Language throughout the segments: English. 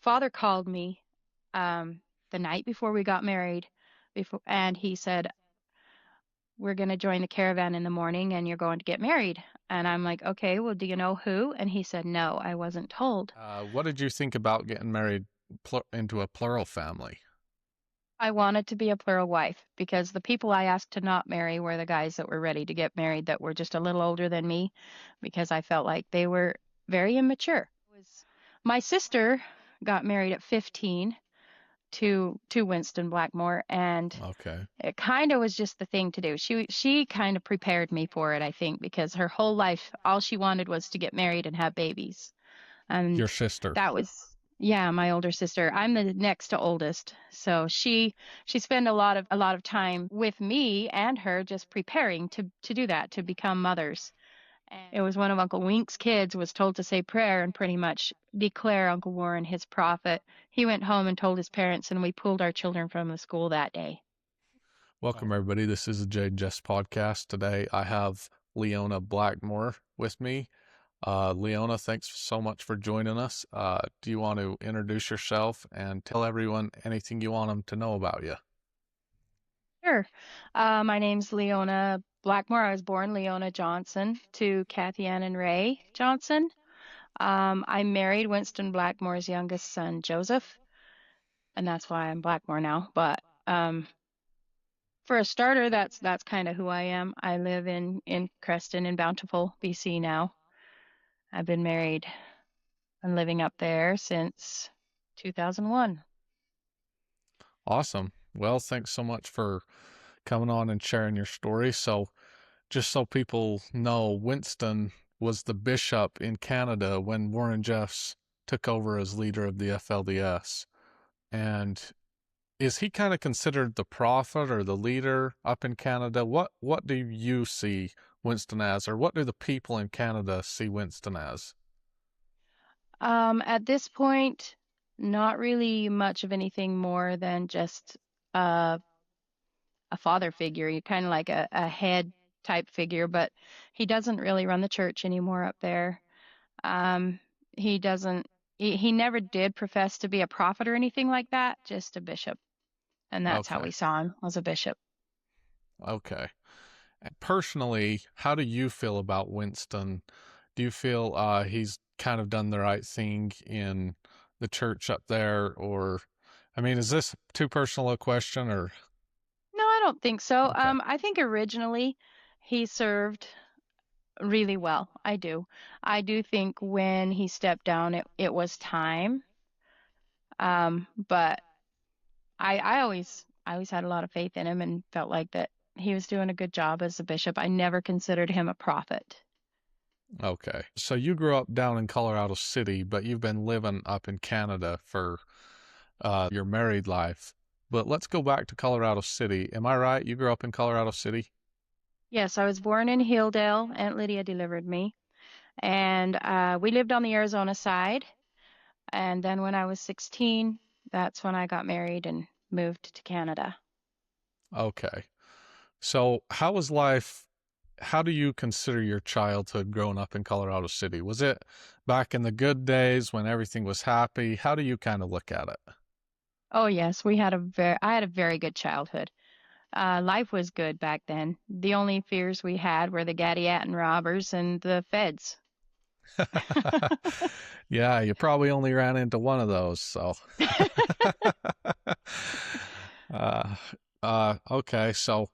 father called me the night before we got married, and he said, "We're going to join the caravan in the morning, and you're going to get married." And I'm like, "Okay, well, do you know who?" And he said, "No, I wasn't told." What did you think about getting married into a plural family? I wanted to be a plural wife because the people I asked to not marry were the guys that were ready to get married that were just a little older than me because I felt like they were very immature. My sister got married at 15 to Winston Blackmore, and Okay. it kind of was just the thing to do. She kind of prepared me for it, I think, because her whole life all she wanted was to get married and have babies. Your And sister. that was, yeah, my older sister. I'm the next to oldest. So she spent a lot of time with me and her just preparing to do that, to become mothers. And it was one of Uncle Wink's kids was told to say prayer and pretty much declare Uncle Warren his prophet. He went home and told his parents, and we pulled our children from the school that day. Welcome, everybody. This is the Jaden Jeffs podcast. Today I have Leona Blackmore with me. Leona, thanks so much for joining us. Do you want to introduce yourself and tell everyone anything you want them to know about you? Sure. My name's Leona Blackmore. I was born Leona Johnson to Kathy Ann and Ray Johnson. I married Winston Blackmore's youngest son, Joseph, and that's why I'm Blackmore now. But for a starter, that's kind of who I am. I live in Creston in Bountiful, BC now. I've been married and living up there since 2001. Awesome. Well, thanks so much for coming on and sharing your story. So, just so people know, Winston was the bishop in Canada when Warren Jeffs took over as leader of the FLDS. And is he kind of considered the prophet or the leader up in Canada? What do you see Winston as, or what do the people in Canada see Winston as? At this point, not really much of anything more than just uh, a father figure. You're kind of like a head type figure, but he doesn't really run the church anymore up there. Um, he doesn't, he never did profess to be a prophet or anything like that, just a bishop. And that's how Okay, we saw him, as a bishop. okay. Personally, how do you feel about Winston? Do you feel he's kind of done the right thing in the church up there, or I mean, is this too personal a question, or No, I don't think so. okay, I think originally he served really well. I do. I do think when he stepped down, it was time. But I always had a lot of faith in him and felt like that he was doing a good job as a bishop. I never considered him a prophet. okay? So you grew up down in Colorado City, but you've been living up in Canada for your married life. But let's go back to Colorado City. Am I right? You grew up in Colorado City? Yes, I was born in Hildale. Aunt Lydia delivered me. And we lived on the Arizona side. And then when I was 16, that's when I got married and moved to Canada. Okay. So how was life? How do you consider your childhood growing up in Colorado City? Was it back in the good days when everything was happy? How do you kind of look at it? Oh yes, I had a very good childhood. Life was good back then. The only fears we had were the Gadiaton robbers and the feds. Yeah, you probably only ran into one of those. So, uh, okay. So,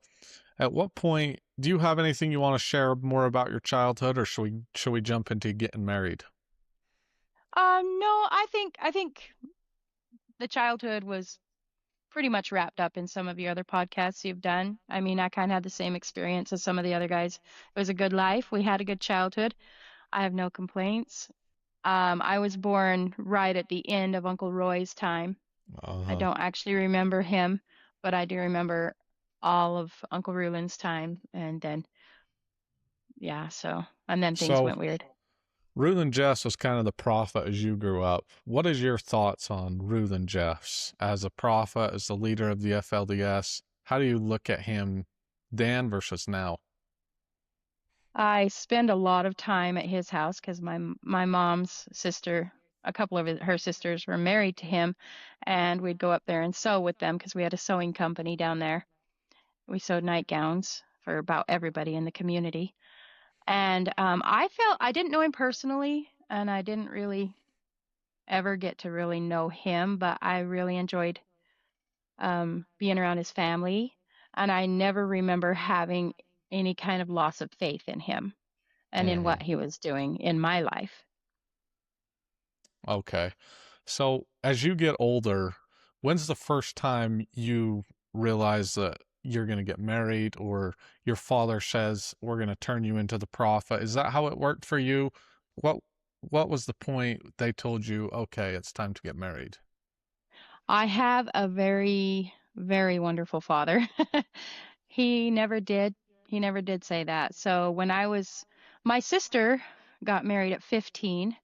at what point do you have anything you want to share more about your childhood, or should we jump into getting married? No, I think the childhood was pretty much wrapped up in some of the other podcasts you've done. I mean, I kind of had the same experience as some of the other guys. It was a good life. We had a good childhood. I have no complaints. I was born right at the end of Uncle Roy's time. I Uh, don't actually remember him, but I do remember all of Uncle Rulon's time. And then, yeah, and then things so went weird. Rulon Jeffs was kind of the prophet as you grew up. What is your thoughts on Rulon Jeffs as a prophet, as the leader of the FLDS? How do you look at him then versus now? I spend a lot of time at his house because my mom's sister a couple of her sisters were married to him, and we'd go up there and sew with them because we had a sewing company down there. We sewed nightgowns for about everybody in the community. And I didn't know him personally, and I didn't really ever get to really know him, but I really enjoyed being around his family. And I never remember having any kind of loss of faith in him and in Mm-hmm. what he was doing in my life. Okay. So as you get older, when's the first time you realize that you're going to get married, or your father says we're going to turn you into the prophet? Is that how it worked for you? What what was the point they told you, okay, it's time to get married? I have a very, very wonderful father. He never did. He never did say that. So my sister got married at 15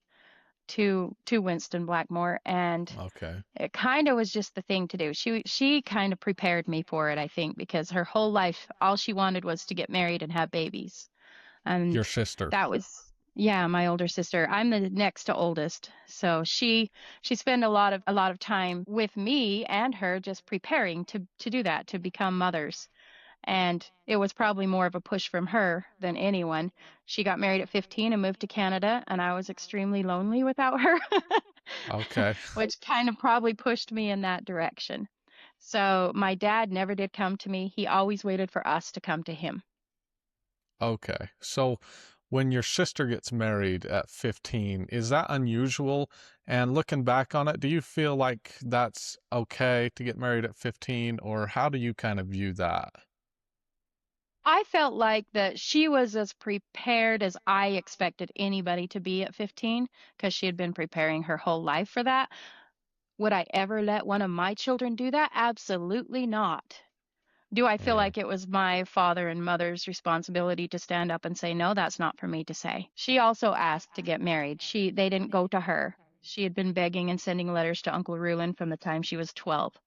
to Winston Blackmore, and Okay. it kind of was just the thing to do. She kind of prepared me for it, I think, because her whole life all she wanted was to get married and have babies. Your And sister. that was, yeah, my older sister. I'm the next to oldest. So she spent a lot of time with me and her just preparing to do that, to become mothers. And it was probably more of a push from her than anyone. She got married at 15 and moved to Canada, and I was extremely lonely without her, Okay. which kind of probably pushed me in that direction. So my dad never did come to me. He always waited for us to come to him. Okay. So when your sister gets married at 15, is that unusual? And looking back on it, do you feel like that's okay to get married at 15, or how do you kind of view that? I felt like that she was as prepared as I expected anybody to be at 15 because she had been preparing her whole life for that. Would I ever let one of my children do that? Absolutely not. Do I feel Mm, like it was my father and mother's responsibility to stand up and say, no, that's not for me to say? She also asked to get married. They didn't go to her. She had been begging and sending letters to Uncle Rulon from the time she was 12.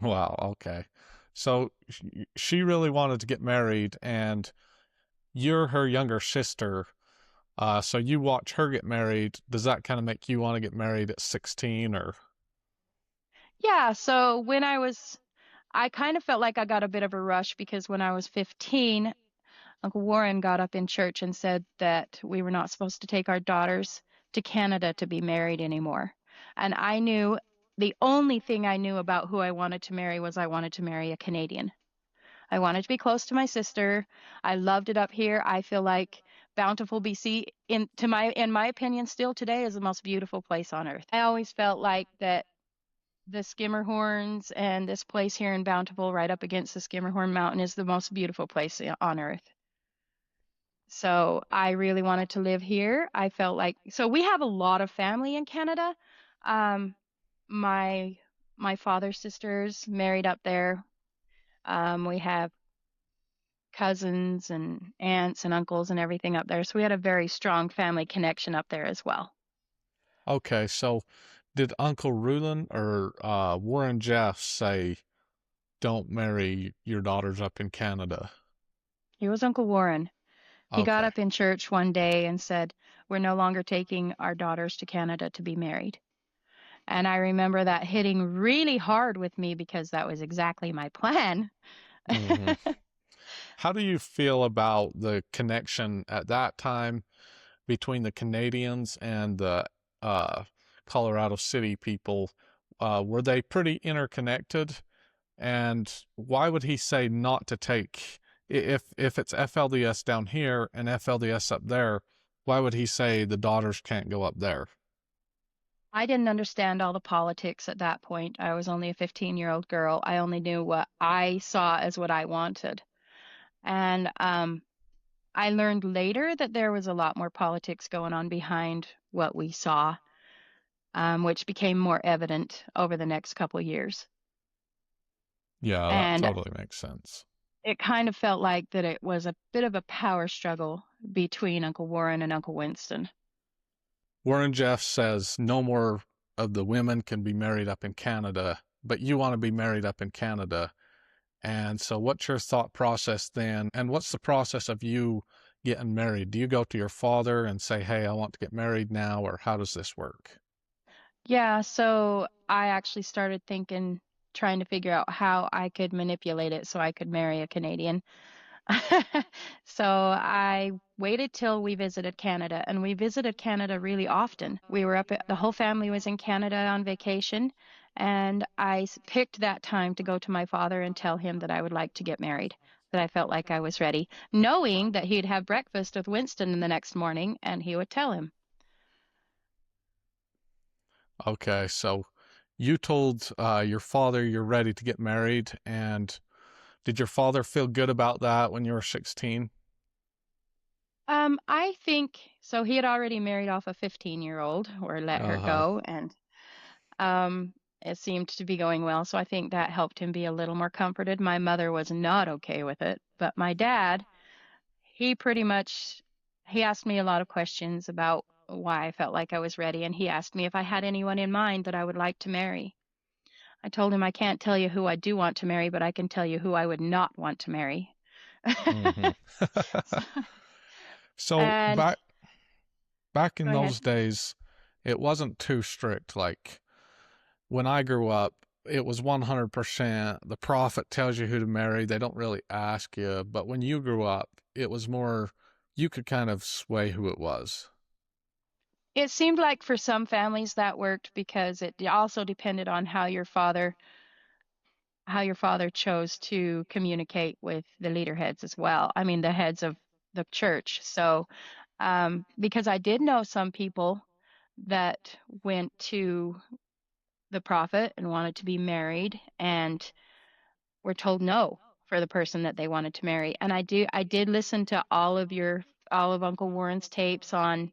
wow, okay. So she really wanted to get married, and you're her younger sister. So you watch her get married. Does that kind of make you want to get married at 16, or? Yeah, so I kind of felt like I got a bit of a rush because when I was 15, Uncle Warren got up in church and said that we were not supposed to take our daughters to Canada to be married anymore. And I knew the only thing I knew about who I wanted to marry was I wanted to marry a Canadian. I wanted to be close to my sister. I loved it up here. I feel like Bountiful, BC, in my opinion, still today is the most beautiful place on earth. I always felt like that the Skimmerhorns and this place here in Bountiful, right up against the Skimmerhorn Mountain, is the most beautiful place on earth. So I really wanted to live here. I felt like so we have a lot of family in Canada. Um, my my father's sisters married up there. We have cousins and aunts and uncles and everything up there. So we had a very strong family connection up there as well. Okay, so did Uncle Rulon or Warren Jeffs say don't marry your daughters up in Canada? He was Uncle Warren. He got Okay. up in church one day and said, "We're no longer taking our daughters to Canada to be married." And I remember that hitting really hard with me because that was exactly my plan. Hmm. How do you feel about the connection at that time between the Canadians and the uh, Colorado City people? Were they pretty interconnected? And why would he say not to take, if it's FLDS down here and FLDS up there, why would he say the daughters can't go up there? I didn't understand all the politics at that point. I was only a 15-year-old girl. I only knew what I saw as what I wanted. And I learned later that there was a lot more politics going on behind what we saw, which became more evident over the next couple of years. Yeah, that And totally makes sense. it kind of felt like that it was a bit of a power struggle between Uncle Warren and Uncle Winston. Warren Jeffs says no more of the women can be married up in Canada, but you want to be married up in Canada. And so, what's your thought process then? And what's the process of you getting married? Do you go to your father and say, hey, I want to get married now, or how does this work? Yeah, so I actually started thinking, trying to figure out how I could manipulate it so I could marry a Canadian. So I waited till we visited Canada, and we visited Canada really often. We were the whole family was in Canada on vacation, and picked that time to go to my father and tell him that I would like to get married, that I felt like I was ready, knowing that he'd have breakfast with Winston the next morning and he would tell him. Okay, so you told your father you're ready to get married, and did your father feel good about that when you were 16? I think so. He had already married off a 15-year-old or let her Uh-huh. go, and um, it seemed to be going well. So I think that helped him be a little more comforted. My mother was not okay with it, but my dad, he pretty much he asked me a lot of questions about why I felt like I was ready, and he asked me if I had anyone in mind that I would like to marry. I told him I can't tell you who I do want to marry, but I can tell you who I would not want to marry. Hmm. So And back in go ahead. those days, it wasn't too strict. Like when I grew up, it was 100%. The prophet tells you who to marry. They don't really ask you. But when you grew up, it was more, you could kind of sway who it was. It seemed like for some families that worked because it also depended on how your father chose to communicate with the leader heads as well. I mean, the heads of the church. So, because I did know some people that went to the prophet and wanted to be married and were told no for the person that they wanted to marry. And I did listen to all of Uncle Warren's tapes on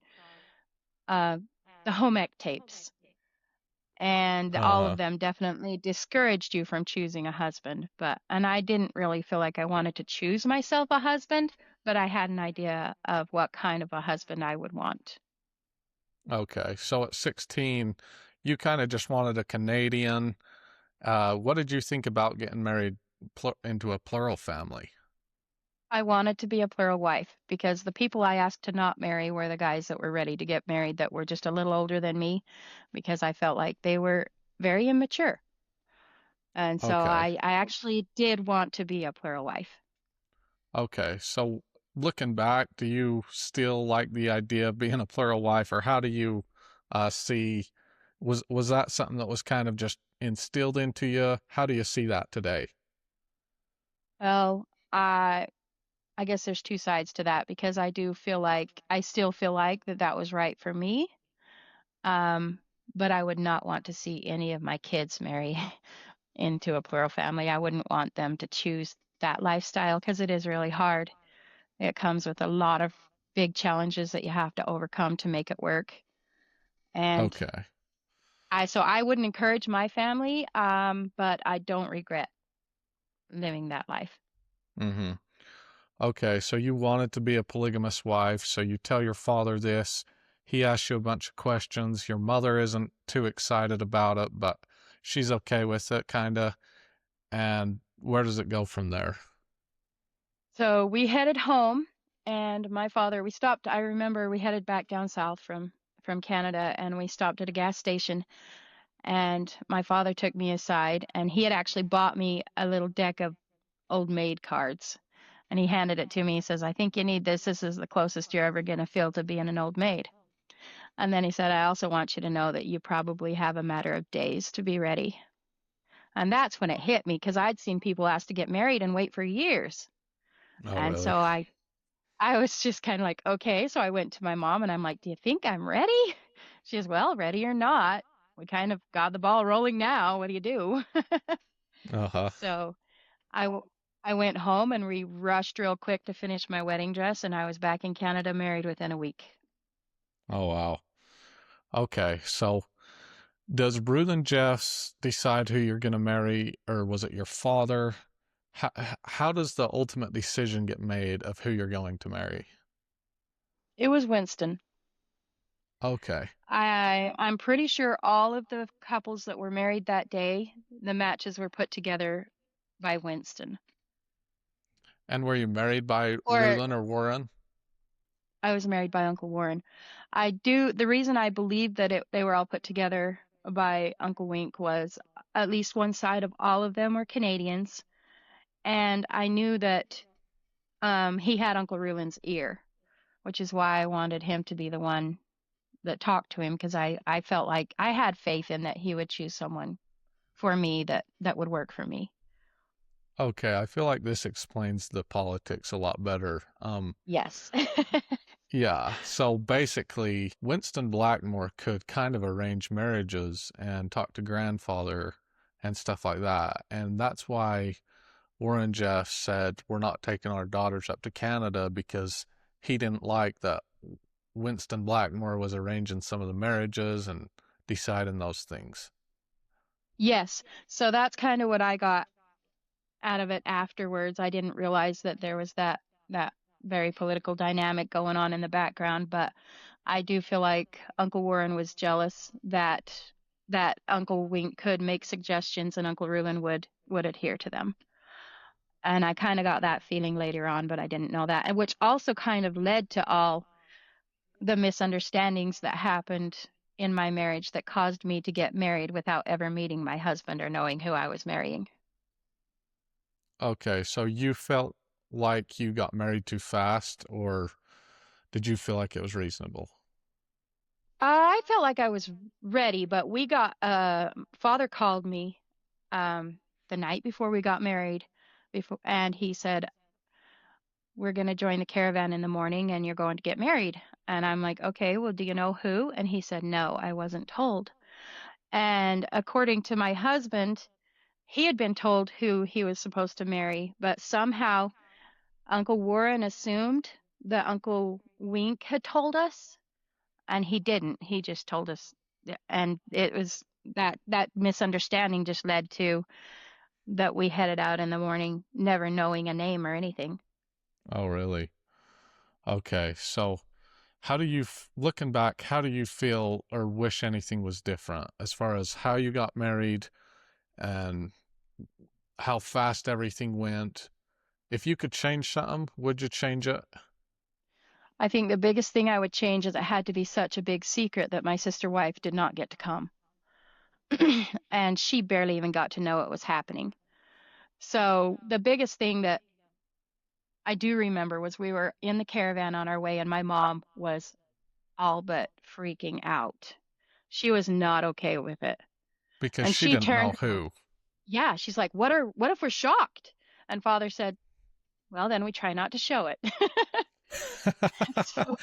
uh, the home ec tapes, and all of Uh, them definitely discouraged you from choosing a husband. And I didn't really feel like I wanted to choose myself a husband, but I had an idea of what kind of a husband I would want. okay. So at 16, you kind of just wanted a Canadian. What did you think about getting married into a plural family? I wanted to be a plural wife because the people I asked to not marry were the guys that were ready to get married that were just a little older than me because I felt like they were very immature. And so Okay. I actually did want to be a plural wife. Okay. So looking back, do you still like the idea of being a plural wife, or how do you see was that something that was kind of just instilled into you? How do you see that today? Well, I guess there's two sides to that because I still feel like that was right for me. Um, but I would not want to see any of my kids marry into a plural family. I wouldn't want them to choose that lifestyle because it is really hard. It comes with a lot of big challenges that you have to overcome to make it work. And Okay. I wouldn't encourage my family, but I don't regret living that life. Mm-hmm. Okay, so you wanted to be a polygamous wife, so you tell your father this. He asks you a bunch of questions. Your mother isn't too excited about it, but she's okay with it, kinda. And where does it go from there? So we headed home, and we stopped. I remember we headed back down south from Canada, and we stopped at a gas station, and my father took me aside, and he had actually bought me a little deck of old maid cards. And he handed it to me. He says, "I think you need this. This is the closest you're ever going to feel to being an old maid." And then he said, "I also want you to know that you probably have a matter of days to be ready." And that's when it hit me because I'd seen people ask to get married and wait for years. Oh, And really? so I was just kind of like, okay. So I went to my mom and I'm like, "Do you think I'm ready?" She goes, "Well, ready or not, we kind of got the ball rolling now. What do you do?" Uh-huh. So I, w- I went home and we rushed real quick to finish my wedding dress, and I was back in Canada married within a week. Oh, wow. Okay, so does Rulon Jeffs decide who you're gonna marry, or was it your father? How does the ultimate decision get made of who you're going to marry? It was Winston. Okay. I'm pretty sure all of the couples that were married that day, the matches were put together by Winston. And were you married by Or Rulon or Warren? I was married by Uncle Warren. The reason I believe that they were all put together by Uncle Wink was at least one side of all of them were Canadians, and I knew that he had Uncle Rulon's ear, which is why I wanted him to be the one that talked to him because I felt like I had faith in that he would choose someone for me that would work for me. Okay, I feel like this explains the politics a lot better. Yes. Yeah, so basically, Winston Blackmore could kind of arrange marriages and talk to grandfather and stuff like that. And that's why Warren Jeffs said, we're not taking our daughters up to Canada because he didn't like that Winston Blackmore was arranging some of the marriages and deciding those things. Yes. So that's kind of what I got out of it afterwards. I didn't realize that there was that very political dynamic going on in the background, but I do feel like Uncle Warren was jealous that Uncle Wink could make suggestions and Uncle Reuben would adhere to them. And I kind of got that feeling later on, but I didn't know that, and which also kind of led to all the misunderstandings that happened in my marriage that caused me to get married without ever meeting my husband or knowing who I was marrying. Okay, so you felt like you got married too fast, or did you feel like it was reasonable? I felt like I was ready, but we got father called me the night before we got married and he said, "We're going to join the caravan in the morning and you're going to get married." And I'm like, "Okay, well, do you know who?" And he said, "No, I wasn't told." And according to my husband, he had been told who he was supposed to marry, but somehow Uncle Warren assumed that Uncle Wink had told us, and he didn't. He just told us, and it was that misunderstanding just led to that we headed out in the morning, never knowing a name or anything. Oh, really? Okay, so how do you, looking back, how do you feel or wish anything was different as far as how you got married and how fast everything went? If you could change something, would you change it? I think the biggest thing I would change is it had to be such a big secret that my sister wife did not get to come. And she barely even got to know it was happening. So the biggest thing that I do remember was we were in the caravan on our way, and my mom was all but freaking out. She was not okay with it. Because And she she didn't know turned, who. yeah, she's like, what if we're shocked? And father said, "Well, then we try not to show it." So,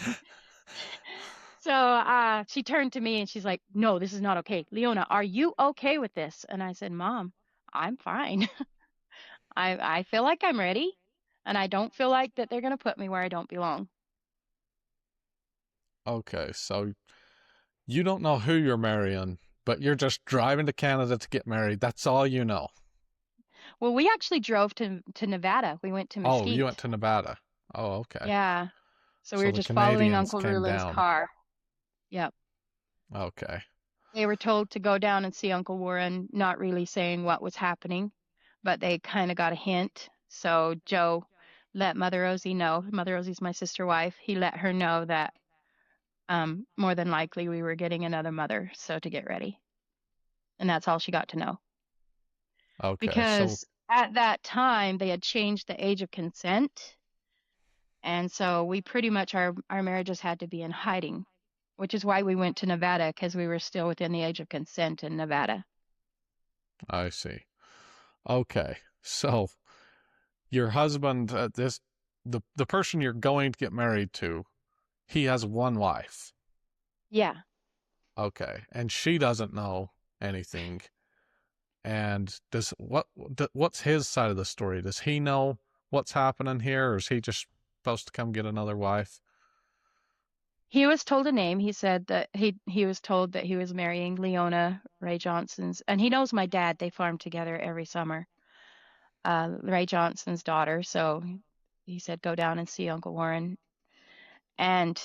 so she turned to me and she's like, "No, this is not okay. Leona, are you okay with this?" And I said, "Mom, I'm fine. I feel like I'm ready, and I don't feel like that they're gonna put me where I don't belong." Okay, so you don't know who you're marrying, but you're just driving to Canada to get married. That's all you know. Well, we actually drove to Nevada. We went to Oh, you went Mesquite. to Nevada. Oh, okay. Yeah. So we So were the just following Canadians Uncle came Rulin's down. car. Yep. Okay. They were told to go down and see Uncle Warren, not really saying what was happening, but they kind of got a hint. So Joe let Mother Rosie know. Mother Rosie's my sister wife. He let her know that more than likely we were getting another mother, so to get ready. And that's all she got to know. Okay. So, Because at that time they had changed the age of consent. And so we pretty much our marriages had to be in hiding, which is why we went to Nevada because we were still within the age of consent in Nevada. I see. Okay. So, your husband, the person you're going to get married to, he has one wife. Yeah. Okay. And she doesn't know anything. And what's his side of the story? Does he know what's happening here, or is he just supposed to come get another wife? He was told a name. He said that he was told that he was marrying Leona Ray Johnson's, and he knows my dad. They farm together every summer. Ray Johnson's daughter. So he said, "Go down and see Uncle Warren." And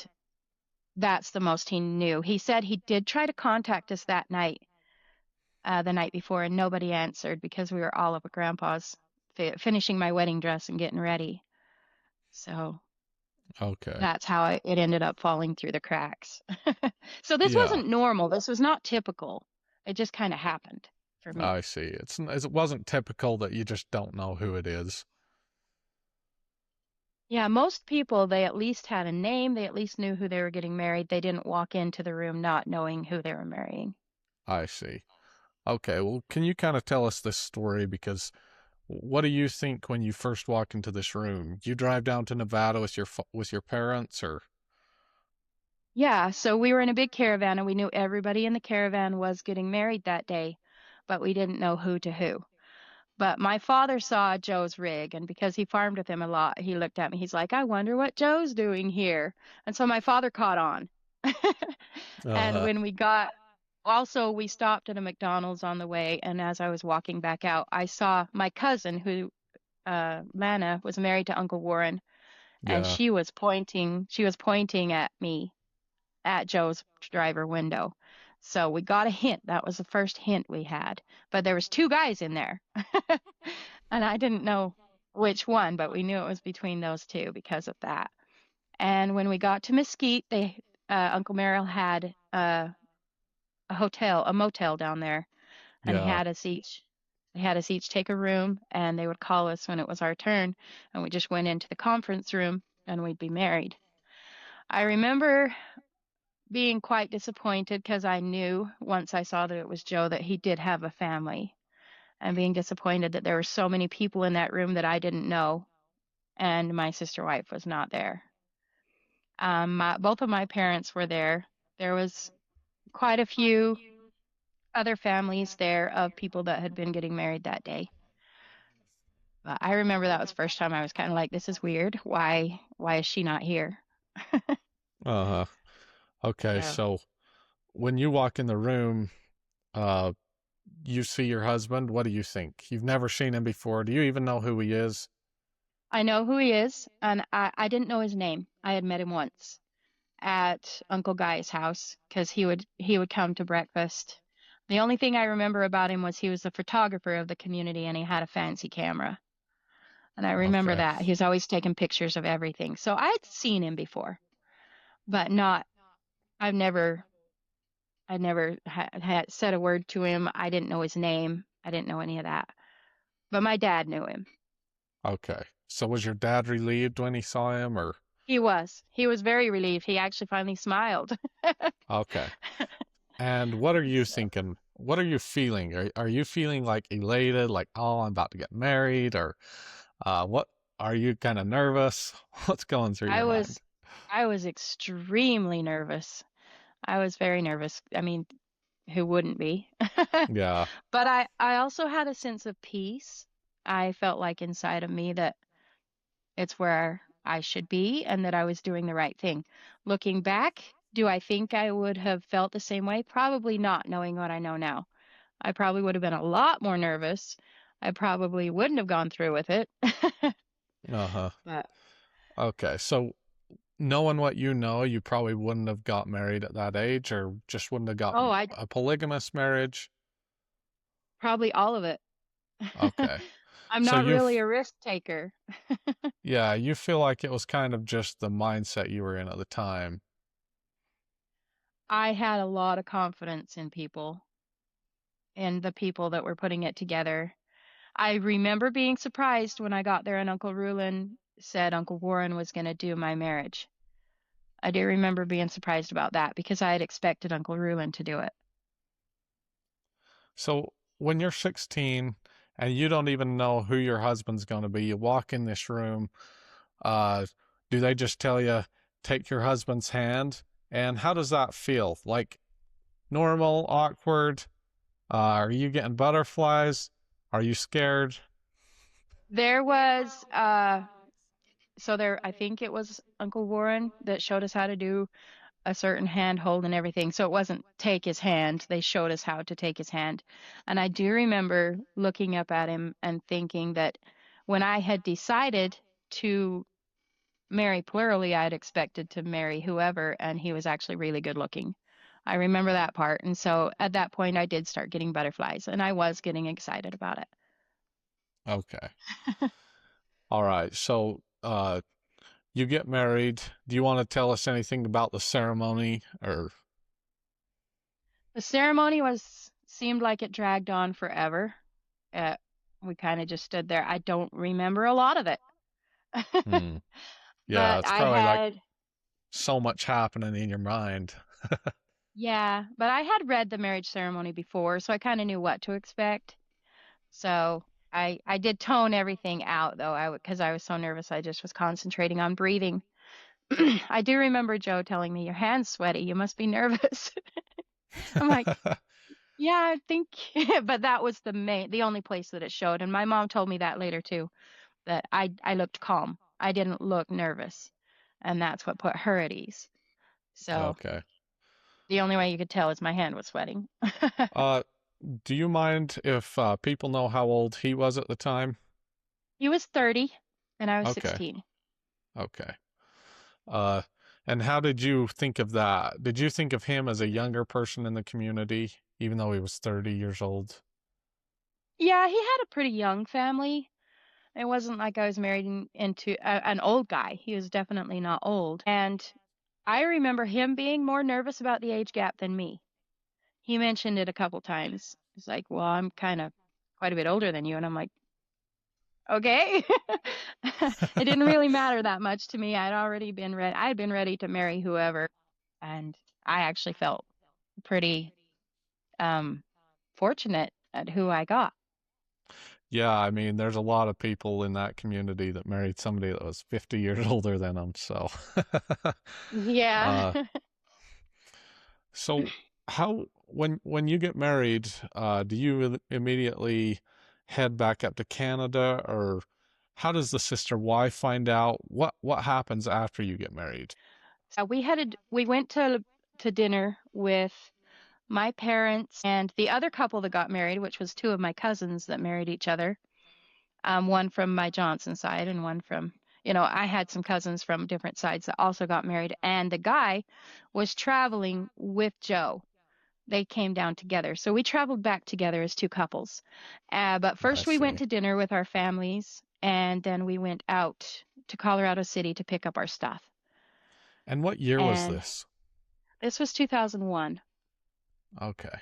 that's the most he knew. He said he did try to contact us that night, the night before, and nobody answered because we were all up at Grandpa's finishing my wedding dress and getting ready. So Okay. that's how it ended up falling through the cracks. So this Yeah. wasn't normal. This was not typical. It just kind of happened for me. I see. It wasn't typical that you just don't know who it is. Yeah, most people, they at least had a name. They at least knew who they were getting married. They didn't walk into the room not knowing who they were marrying. I see. Okay, well, can you kind of tell us this story? Because what do you think when you first walk into this room? You drive down to Nevada with your parents, or? Yeah, so we were in a big caravan and we knew everybody in the caravan was getting married that day, but we didn't know who to who. But my father saw Joe's rig, and because he farmed with him a lot, he looked at me. He's like, I wonder what Joe's doing here. And so my father caught on. And Uh, when we got, also, we stopped at a McDonald's on the way. And as I was walking back out, I saw my cousin, who, Lana, was married to Uncle Warren, and yeah. she was pointing at me at Joe's driver window. So we got a hint. That was the first hint we had. But there was two guys in there. And I didn't know which one, but we knew it was between those two because of that. And when we got to Mesquite, Uncle Merrill had a hotel, a motel down there, and Yeah. they had us each take a room, and they would call us when it was our turn, and we just went into the conference room and we'd be married. I remember being quite disappointed because I knew once I saw that it was Joe that he did have a family, and being disappointed that there were so many people in that room that I didn't know, and my sister wife was not there. Both of my parents were there. There was quite a few other families there of people that had been getting married that day. But I remember that was the first time I was kind of like, this is weird. Why is she not here? Uh-huh. Okay, So so when you walk in the room, uh, you see your husband. What do you think? You've never seen him before. Do you even know who he is? I know who he is, and I didn't know his name. I had met him once at Uncle Guy's house because he would come to breakfast. The only thing I remember about him was he was the photographer of the community and he had a fancy camera. And I remember Okay. that. He was always taking pictures of everything. So I'd seen him before, but not I've never I never had said a word to him. I didn't know his name. I didn't know any of that. But my dad knew him. Okay. So was your dad relieved when he saw him, or? He was. He was very relieved. He actually finally smiled. Okay. And what are you So thinking? What are you feeling? Are you feeling like elated, like, oh, I'm about to get married, or what are you kind of nervous? What's going through I your was mind? I was extremely nervous. I was very nervous. I mean, who wouldn't be? Yeah. But I also had a sense of peace. I felt like inside of me that it's where I should be and that I was doing the right thing. Looking back, do I think I would have felt the same way? Probably not, knowing what I know now. I probably would have been a lot more nervous. I probably wouldn't have gone through with it. Uh-huh. But Okay. So knowing what you know, you probably wouldn't have got married at that age, or just wouldn't have oh, gotten I a polygamous marriage. probably all of it. Okay. I'm So not you, really a risk taker. yeah, you feel like it was kind of just the mindset you were in at the time. I had a lot of confidence in people and the people that were putting it together. I remember being surprised when I got there and Uncle Rulon said Uncle Warren was going to do my marriage. I do remember being surprised about that because I had expected Uncle Rulon to do it. So when you're 16 and you don't even know who your husband's going to be, you walk in this room, uh, do they just tell you, take your husband's hand? And how does that feel? Like normal, awkward? Are you getting butterflies? Are you scared? There was so there I think it was Uncle Warren that showed us how to do a certain handhold and everything. So it wasn't take his hand. They showed us how to take his hand. And I do remember looking up at him and thinking that when I had decided to marry plurally, I had expected to marry whoever, and he was actually really good looking. I remember that part. And so at that point, I did start getting butterflies, and I was getting excited about it. Okay. All right. So, you get married. Do you want to tell us anything about the ceremony or? The ceremony was seemed like it dragged on forever. Uh, we kind of just stood there. I don't remember a lot of it. Hmm. Yeah, But it's I probably like had, so much happening in your mind. yeah, but I had read the marriage ceremony before, so I kind of knew what to expect. So I did tone everything out though. Because I was so nervous, I just was concentrating on breathing. I do remember Joe telling me, "Your hand's sweaty. You must be nervous." I'm like, "Yeah, I think," but that was the only place that it showed. And my mom told me that later too, that I looked calm. I didn't look nervous, and that's what put her at ease. So Okay. the only way you could tell is my hand was sweating. Uh, do you mind if people know how old he was at the time? He was 30 and I was Okay. 16. Okay. Uh, and how did you think of that? Did you think of him as a younger person in the community, even though he was 30 years old? Yeah, he had a pretty young family. It wasn't like I was married into an old guy. He was definitely not old. And I remember him being more nervous about the age gap than me. He mentioned it a couple times. He's like, "Well, I'm kind of quite a bit older than you." And I'm like, "Okay." It didn't really matter that much to me. I'd already been ready. I had been ready to marry whoever. And I actually felt pretty um, fortunate at who I got. Yeah, I mean, there's a lot of people in that community that married somebody that was 50 years older than them. So, Yeah. uh, so how when you get married, do you immediately head back up to Canada, or how does the sister wife find out? What happens after you get married? We went to dinner with my parents and the other couple that got married, which was two of my cousins that married each other. One from my Johnson side and one from, I had some cousins from different sides that also got married. And the guy was traveling with Joe. They came down together. So we traveled back together as two couples. But I first we went see. to dinner with our families, and then we went out to Colorado City to pick up our stuff. And what year was And this? this was 2001. Okay.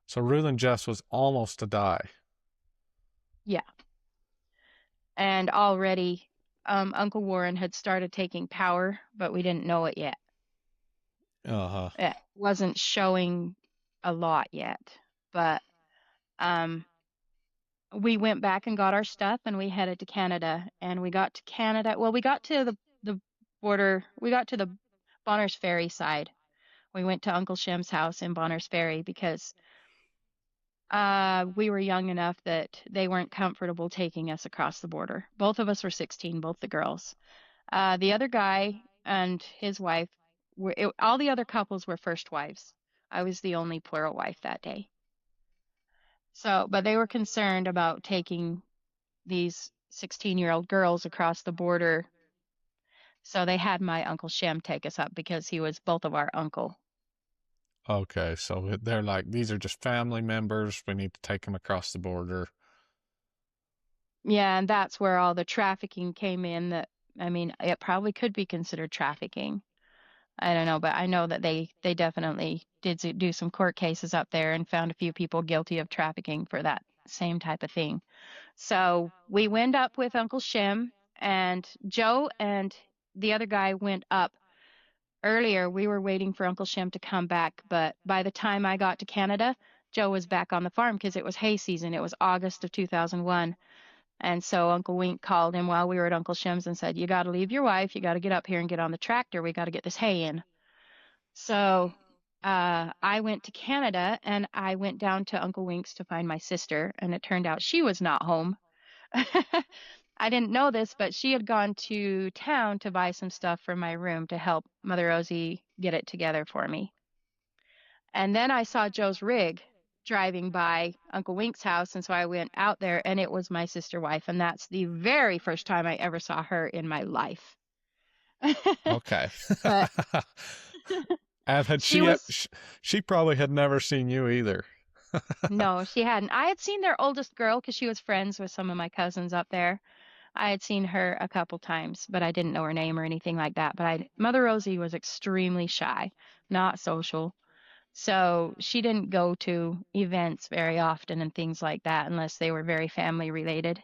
So Rulon Jeffs was almost to die. Yeah. And already Uncle Warren had started taking power, but we didn't know it yet. Uh-huh. It wasn't showing a lot yet. But um, we went back and got our stuff and we headed to Canada. And we got to Canada. Well, we got to the border. We got to the Bonner's Ferry side. We went to Uncle Shem's house in Bonner's Ferry because we were young enough that they weren't comfortable taking us across the border. Both of us were 16, both the girls. The other guy and his wife all the other couples were first wives. I was the only plural wife that day. So, but they were concerned about taking these 16-year-old girls across the border. So they had my Uncle Shem take us up because he was both of our uncle. Okay, so they're like, these are just family members. We need to take them across the border. Yeah, and that's where all the trafficking came in that I mean, it probably could be considered trafficking. I don't know, but I know that they definitely did do some court cases up there and found a few people guilty of trafficking for that same type of thing. So we went up with Uncle Shem and Joe and the other guy went up earlier. We were waiting for Uncle Shem to come back, but by the time I got to Canada, Joe was back on the farm because it was hay season. It was August of 2001. And so Uncle Wink called him while we were at Uncle Shem's and said, "You got to leave your wife. You got to get up here and get on the tractor. We got to get this hay in." So I went to Canada and I went down to Uncle Wink's to find my sister, and it turned out she was not home. I didn't know this, but she had gone to town to buy some stuff for my room to help Mother Rosie get it together for me. And then I saw Joe's rig driving by Uncle Wink's house, and so I went out there, and it was my sister wife, and that's the very first time I ever saw her in my life. Okay. But And had she was she probably had never seen you either. no, she hadn't. I had seen their oldest girl because she was friends with some of my cousins up there. I had seen her a couple times, but I didn't know her name or anything like that. But Mother Rosie was extremely shy, not social. So she didn't go to events very often and things like that unless they were very family related.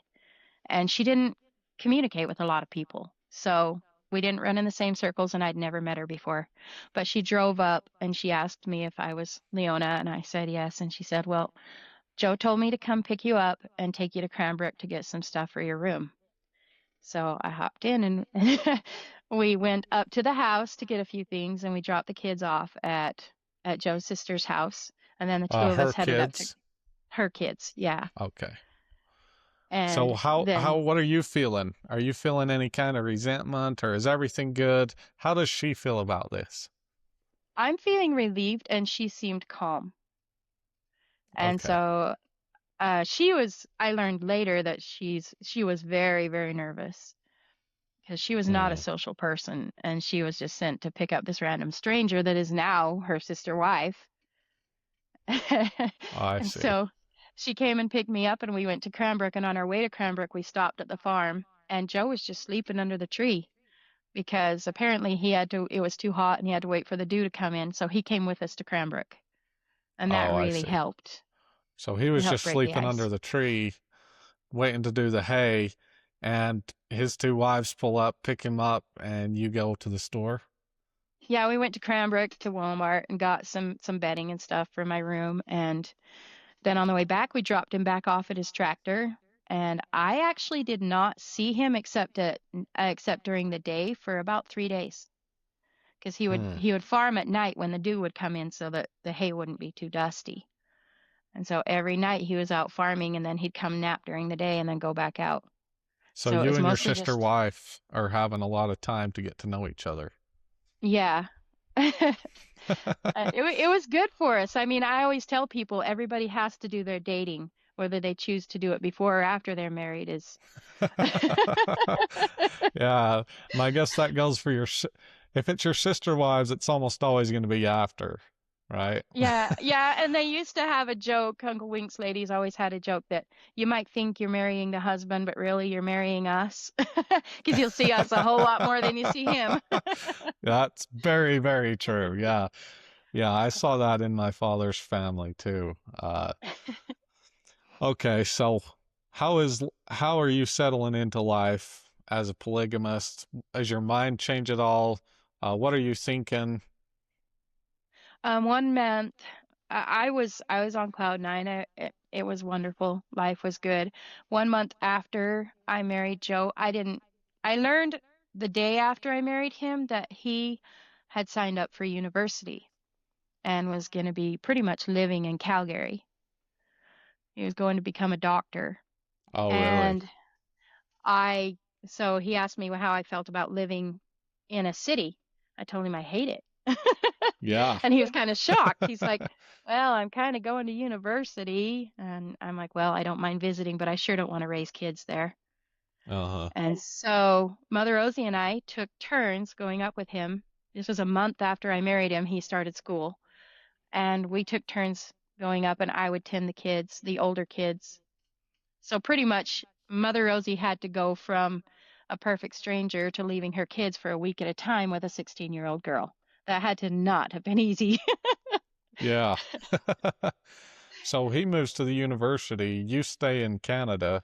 And she didn't communicate with a lot of people. So we didn't run in the same circles, and I'd never met her before. But she drove up and she asked me if I was Leona, and I said yes. And she said, well, Joe told me to come pick you up and take you to Cranbrook to get some stuff for your room. So I hopped in and we went up to the house to get a few things, and we dropped the kids off at Joe's sister's house. And then the two of Her us headed up to kids. her kids. Yeah. Okay. So And how then what are you feeling? Are you feeling any kind of resentment, or is everything good? How does she feel about this? I'm feeling relieved, and she seemed calm. And Okay. so I learned later that she was very, very nervous because she was not a Hmm. social person, and she was just sent to pick up this random stranger that is now her sister wife. I And see. so she came and picked me up, and we went to Cranbrook, and on our way to Cranbrook we stopped at the farm, and Joe was just sleeping under the tree because apparently it was too hot and he had to wait for the dew to come in, so he came with us to Cranbrook, and that Oh, I really see. helped. So he It was helped just break the sleeping ice. under the tree, waiting to do the hay, and his two wives pull up, pick him up, and you go to the store. Yeah, we went to Cranbrook to Walmart and got some bedding and stuff for my room, and then on the way back we dropped him back off at his tractor. And I actually did not see him except during the day for about 3 days because Hmm. he would farm at night when the dew would come in so that the hay wouldn't be too dusty. And so every night he was out farming, and then he'd come nap during the day and then go back out. So So it you was and your mostly sister just, wife are having a lot of time to get to know each other. yeah. It was good for us. I mean, I always tell people everybody has to do their dating, whether they choose to do it before or after they're married is. Yeah, and I guess that goes for if it's your sister wives, it's almost always going to be after, right? Yeah, yeah, and they used to have a joke. Uncle Wink's ladies always had a joke that you might think you're marrying the husband, but really you're marrying us, because you'll see us a whole lot more than you see him. That's very, very true. Yeah. Yeah, I saw that in my father's family too. Okay, so how are you settling into life as a polygamist? Has your mind changed at all? What are you thinking? 1 month, I was on cloud nine. It was wonderful. Life was good. 1 month after I married Joe, I learned the day after I married him that he had signed up for university and was going to be pretty much living in Calgary. He was going to become a doctor. Oh, really? And I, so he asked me how I felt about living in a city. I told him I hate it. Yeah. And he was kind of shocked. He's like, well, I'm kind of going to university. And I'm like, well, I don't mind visiting, but I sure don't want to raise kids there. Uh-huh. And so Mother Rosie and I took turns going up with him. This was a month after I married him. He started school. And we took turns going up, and I would tend the kids, the older kids. So pretty much Mother Rosie had to go from a perfect stranger to leaving her kids for a week at a time with a 16-year-old girl. That had to not have been easy. Yeah. So he moves to the university, you stay in Canada.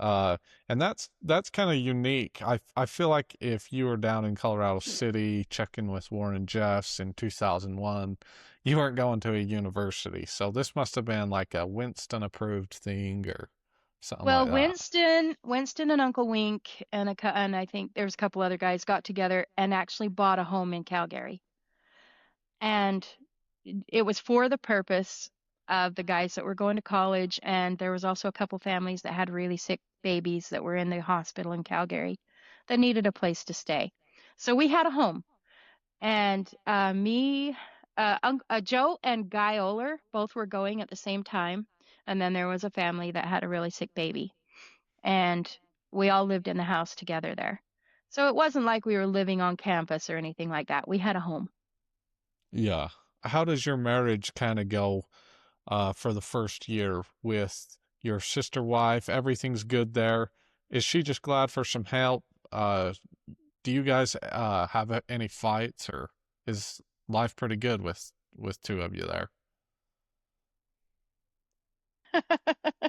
Uh, and that's kind of unique. I feel like if you were down in Colorado City checking with Warren Jeffs in 2001, you weren't going to a university. So this must have been like a Winston approved thing or something Well, like that. Winston and Uncle Wink and I think there was a couple other guys got together and actually bought a home in Calgary. And it was for the purpose of the guys that were going to college, and there was also a couple families that had really sick babies that were in the hospital in Calgary that needed a place to stay. So we had a home, and Joe and Guy Oler both were going at the same time, and then there was a family that had a really sick baby, and we all lived in the house together there. So it wasn't like we were living on campus or anything like that. We had a home. Yeah. How does your marriage kind of go for the first year with your sister wife? Everything's good there. Is she just glad for some help? Do you guys have any fights, or is life pretty good with with two of you there.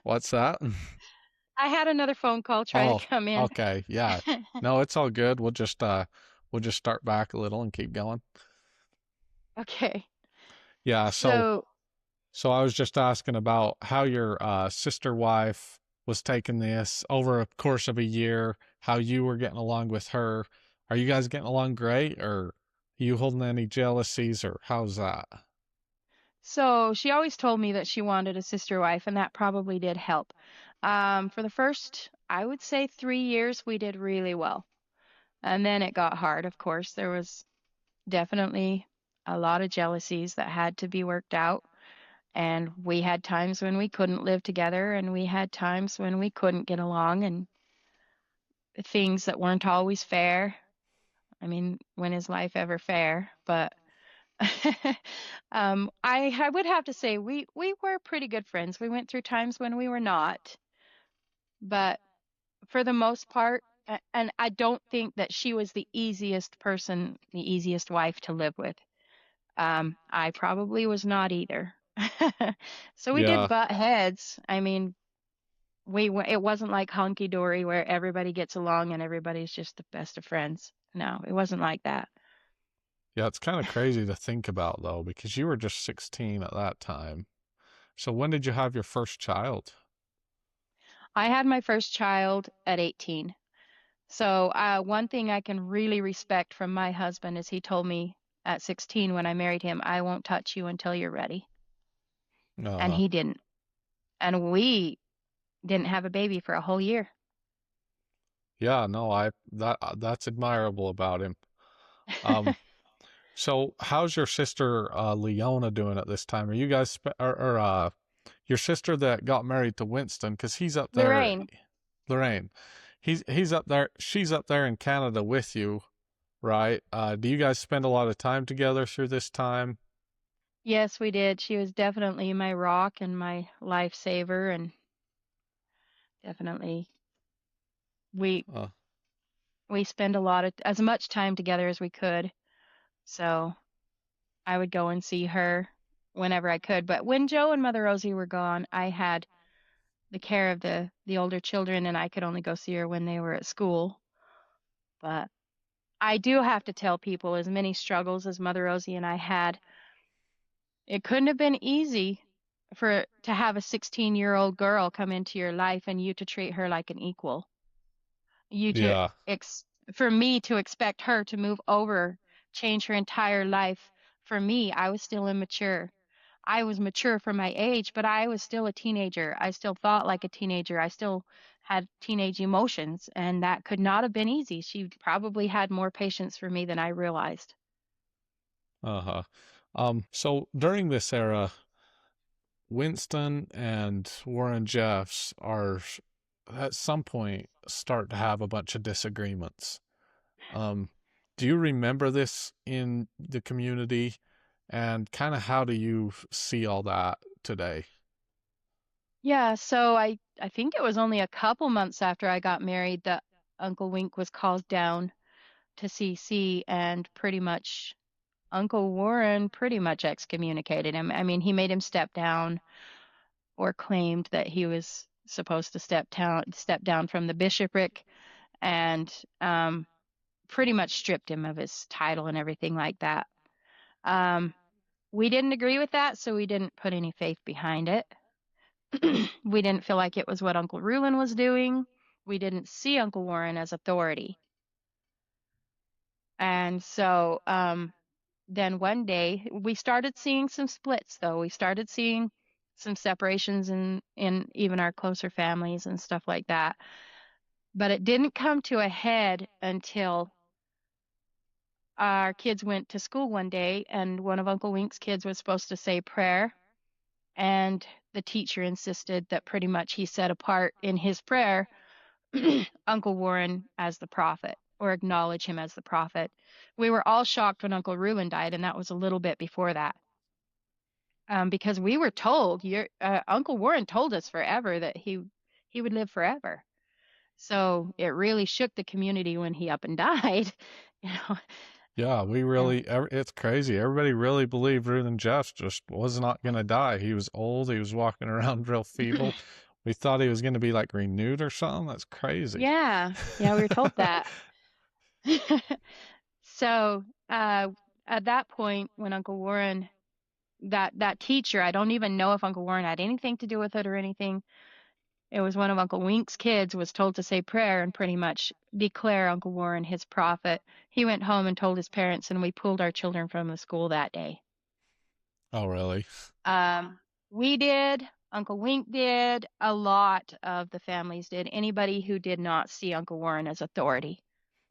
What's that? I had another phone call try to Oh, come in. okay. Yeah. No, it's all good. We'll just start back a little and keep going. Okay. Yeah, So, so I was just asking about how your sister wife was taking this over a course of a year, how you were getting along with her. Are you guys getting along great, or are you holding any jealousies, or how's that? so she always told me that she wanted a sister wife, and that probably did help. For the first, I would say 3 years, we did really well. And then it got hard, of course. There was definitely a lot of jealousies that had to be worked out. And we had times when we couldn't live together, and we had times when we couldn't get along, and things that weren't always fair. I mean, when is life ever fair? But I would have to say we were pretty good friends. We went through times when we were not, but for the most part, and I don't think that she was the easiest person, the easiest wife to live with. I probably was not either. So we did Yeah, butt heads. I mean, it wasn't like hunky dory where everybody gets along and everybody's just the best of friends. No, it wasn't like that. yeah, it's kind of crazy to think about though, because you were just 16 at that time. So when did you have your first child? I had my first child at 18. So, one thing I can really respect from my husband is he told me at 16 when I married him, I won't touch you until you're ready. And Uh, he didn't. And we didn't have a baby for a whole year. yeah, no, that's admirable about him. Um, so how's your sister Leona doing at this time? Are you guys or your sister that got married to Winston, because he's up there, Lorraine, Lorraine. He's up there. She's up there in Canada with you, right? Do you guys spend a lot of time together through this time? yes, we did. She was definitely my rock and my lifesaver, and definitely we Uh, we spend a lot of as much time together as we could. So I would go and see her whenever I could. But when Joe and Mother Rosie were gone, I had the care of the older children, and I could only go see her when they were at school. But I do have to tell people, as many struggles as Mother Rosie and I had, it couldn't have been easy for to have a 16-year-old girl come into your life and you to treat her like an equal. You to yeah. ex For me to expect her to move over, change her entire life. For me, I was still immature. I was mature for my age, but I was still a teenager. I still thought like a teenager. I still had teenage emotions, and that could not have been easy. She probably had more patience for me than I realized. Uh-huh. So during this era, Winston and Warren Jeffs are at some point start to have a bunch of disagreements. Um, do you remember this in the community, and kind of how do you see all that today? Yeah, so I think it was only a couple months after I got married that Uncle Wink was called down to CC, and pretty much Uncle Warren pretty much excommunicated him. I mean, he made him step down or claimed that he was supposed to step down from the bishopric, and pretty much stripped him of his title and everything like that. Um, we didn't agree with that, so we didn't put any faith behind it. We didn't feel like it was what Uncle Rulon was doing. We didn't see Uncle Warren as authority. And so then one day we started seeing some splits, though. We started seeing some separations in even our closer families and stuff like that. But it didn't come to a head until our kids went to school one day, and one of Uncle Wink's kids was supposed to say prayer, and the teacher insisted that pretty much he set apart in his prayer Uncle Warren as the prophet, or acknowledge him as the prophet. We were all shocked when Uncle Rulon died, and that was a little bit before that. Because we were told, Uncle Warren told us forever that he would live forever. So it really shook the community when he up and died, you know. Yeah, And it's crazy. Everybody really believed Reuben Jeffs just was not going to die. He was old. He was walking around real feeble. We thought he was going to be like renewed or something. That's crazy. yeah, yeah, we were told that. So, at that point, when Uncle Warren, that teacher, I don't even know if Uncle Warren had anything to do with it or anything. It was one of Uncle Wink's kids was told to say prayer and pretty much declare Uncle Warren his prophet. He went home and told his parents, and we pulled our children from the school that day. Oh, really? Um, we did. Uncle Wink did. A lot of the families did. Anybody who did not see Uncle Warren as authority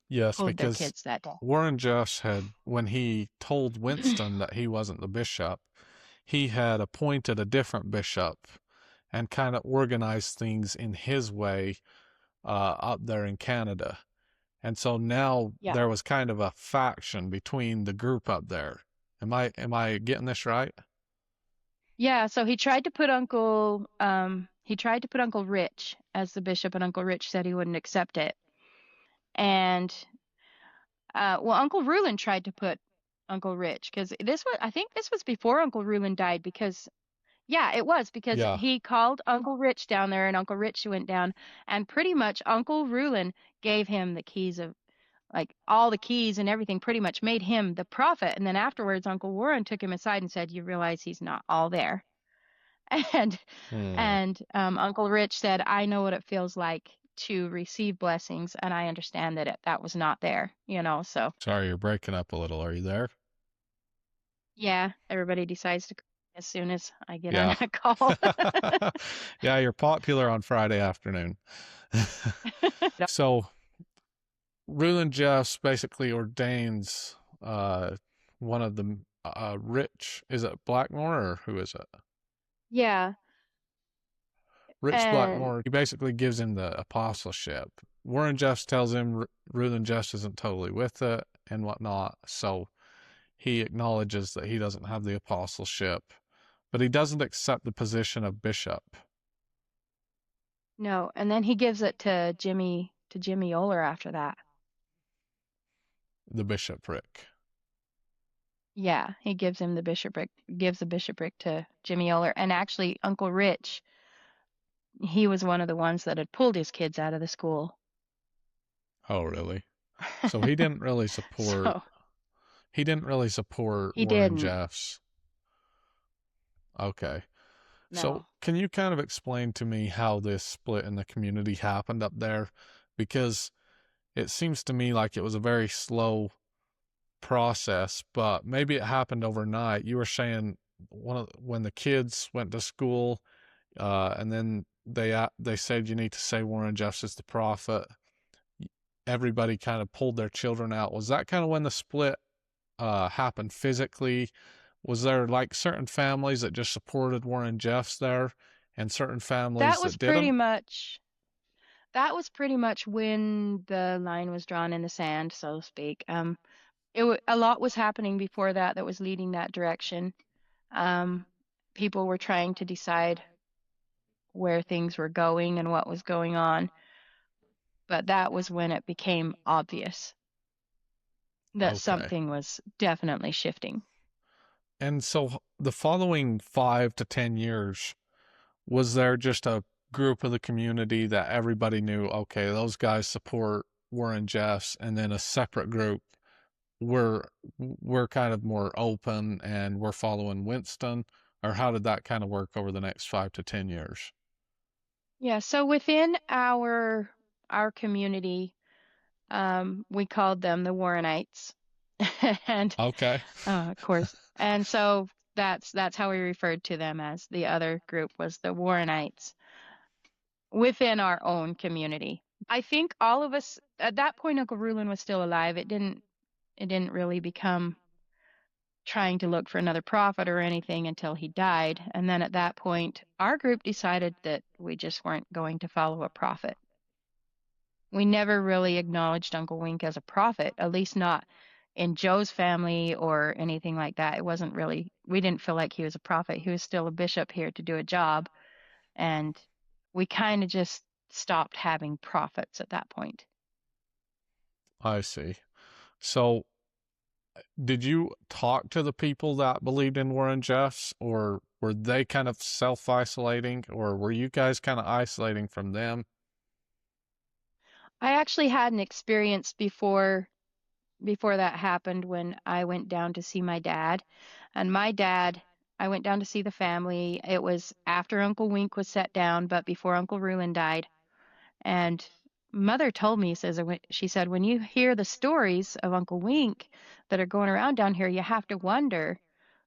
Yes, pulled their because kids that day. Warren Jeffs had, when he told Winston that he wasn't the bishop, he had appointed a different bishop and kind of organized things in his way up there in Canada. And so now Yeah. there was kind of a faction between the group up there. Am I getting this right? Yeah, so he tried to put Uncle Rich as the bishop, and Uncle Rich said he wouldn't accept it. And well, Uncle Rulon tried to put Uncle Rich because I think this was before Uncle Rulon died because yeah, it was because Yeah. he called Uncle Rich down there and Uncle Rich went down and pretty much Uncle Rulon gave him the keys of like all the keys and everything, pretty much made him the prophet. And then afterwards, Uncle Warren took him aside and said, "You realize he's not all there." And Hmm. and Uncle Rich said, "I know what it feels like to receive blessings, and I understand that that was not there, you know." So Sorry, you're breaking up a little. Are you there? yeah, everybody decides to cry as soon as I get on Yeah. that call. Yeah, you're popular on Friday afternoon. So Rulon Jeffs basically ordains one of the Rich, is it Blackmore or who is it? Yeah, Rich and Blackmore, he basically gives him the apostleship. Warren Jeffs tells him Rulon Jeffs isn't totally with it and whatnot, so he acknowledges that he doesn't have the apostleship, but he doesn't accept the position of bishop, no, and then he gives it to Jimmy Oler after that. the bishopric. Yeah, he gives the bishopric to Jimmy Oler, and actually Uncle Rich, he was one of the ones that had pulled his kids out of the school. Oh, really? So he didn't really support So he didn't really support he Warren didn't. Jeffs. Okay. So No. can you kind of explain to me how this split in the community happened up there? Because it seems to me like it was a very slow process, but maybe it happened overnight. You were saying when the kids went to school, and then they said you need to say Warren Jeffs is the prophet. Everybody kind of pulled their children out. Was that kind of when the split happened physically? Was there like certain families that just supported Warren Jeffs there, and certain That families was that pretty didn't? much that was pretty much when the line was drawn in the sand, so to speak. A lot was happening before that that was leading that direction. Um, People were trying to decide where things were going and what was going on, but that was when it became obvious that Okay. something was definitely shifting. And so the following 5 to 10 years, was there just a group of the community that everybody knew, okay, those guys support Warren Jeffs, and then a separate group we're we're kind of more open and we're following Winston, or how did that kind of work over the next 5 to 10 years? Yeah, so within our community, we called them the Warrenites, and Okay. of course, and so that's how we referred to them as the other group was the Warrenites within our own community. I think all of us at that point, Uncle Rulon was still alive. It didn't really become trying to look for another prophet or anything until he died. And then at that point, our group decided that we just weren't going to follow a prophet. We never really acknowledged Uncle Wink as a prophet, at least not in Joe's family or anything like that. It wasn't really, we didn't feel like he was a prophet. He was still a bishop here to do a job. And we kind of just stopped having prophets at that point. I see. So did you talk to the people that believed in Warren Jeffs, or were they kind of self-isolating, or were you guys kind of isolating from them? I actually had an experience before that happened when I went down to see my dad. And my dad, I went down to see the family. It was after Uncle Wink was set down, but before Uncle Rulon died. And mother told me, she said, when you hear the stories of Uncle Wink that are going around down here, you have to wonder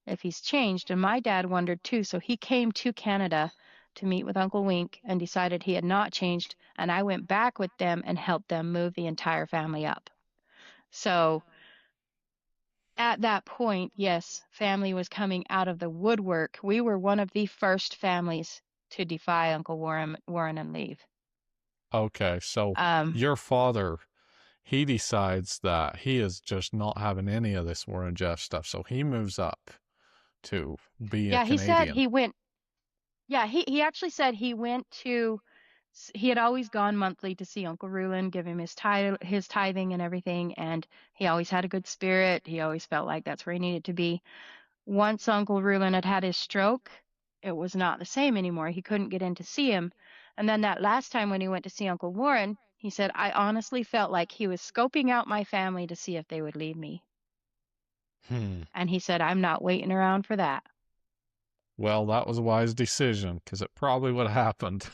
if he's changed. And my dad wondered too. So he came to Canada to meet with Uncle Wink and decided he had not changed. And I went back with them and helped them move the entire family up. So at that point, yes, family was coming out of the woodwork. We were one of the first families to defy Uncle Warren and leave. Okay, so Um, your father, he decides that he is just not having any of this Warren Jeff stuff, so he moves up to be a yeah, he said Canadian. he went. Yeah, he actually said he went to. He had always gone monthly to see Uncle Rulon, give him his tithing and everything, and he always had a good spirit. He always felt like that's where he needed to be. Once Uncle Rulon had had his stroke, it was not the same anymore. He couldn't get in to see him. And then that last time when he went to see Uncle Warren, he said, I honestly felt like he was scoping out my family to see if they would leave me. Hmm. And he said, I'm not waiting around for that. Well, that was a wise decision because it probably would have happened.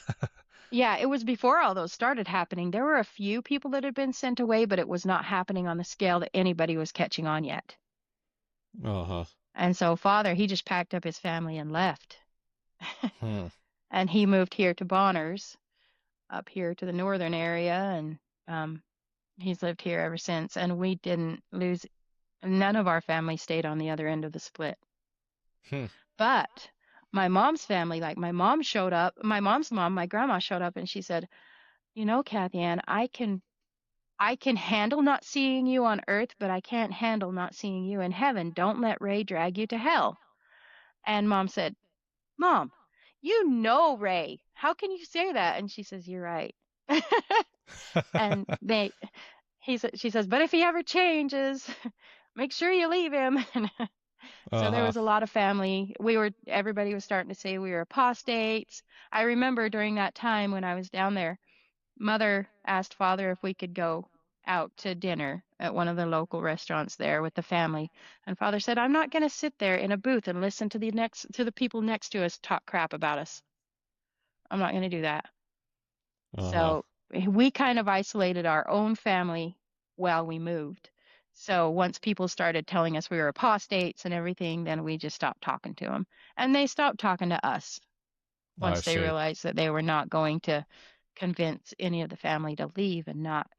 Yeah, it was before all those started happening. There were a few people that had been sent away, but it was not happening on the scale that anybody was catching on yet. Uh-huh. And so father, he just packed up his family and left. Hmm. And he moved here to Bonners, up here to the northern area, and um, he's lived here ever since. And we didn't lose, none of our family stayed on the other end of the split. Hmm. But my mom's family, like my mom showed up, my mom's mom, my grandma showed up and she said, you know, Kathy Ann, I can handle not seeing you on earth, but I can't handle not seeing you in heaven. Don't let Ray drag you to hell. And mom said, Mom, you know Ray. How can you say that? And she says, you're right. And she says, but if he ever changes, make sure you leave him. So there Uh-huh. was a lot of family. Everybody was starting to say we were apostates. I remember during that time when I was down there, mother asked father if we could go out to dinner at one of the local restaurants there with the family. And father said, I'm not going to sit there in a booth and listen to the people next to us talk crap about us. I'm not going to do that. Uh-huh. So we kind of isolated our own family while we moved. So once people started telling us we were apostates and everything, then we just stopped talking to them. And they stopped talking to us I once they see. realized that they were not going to convince any of the family to leave and not.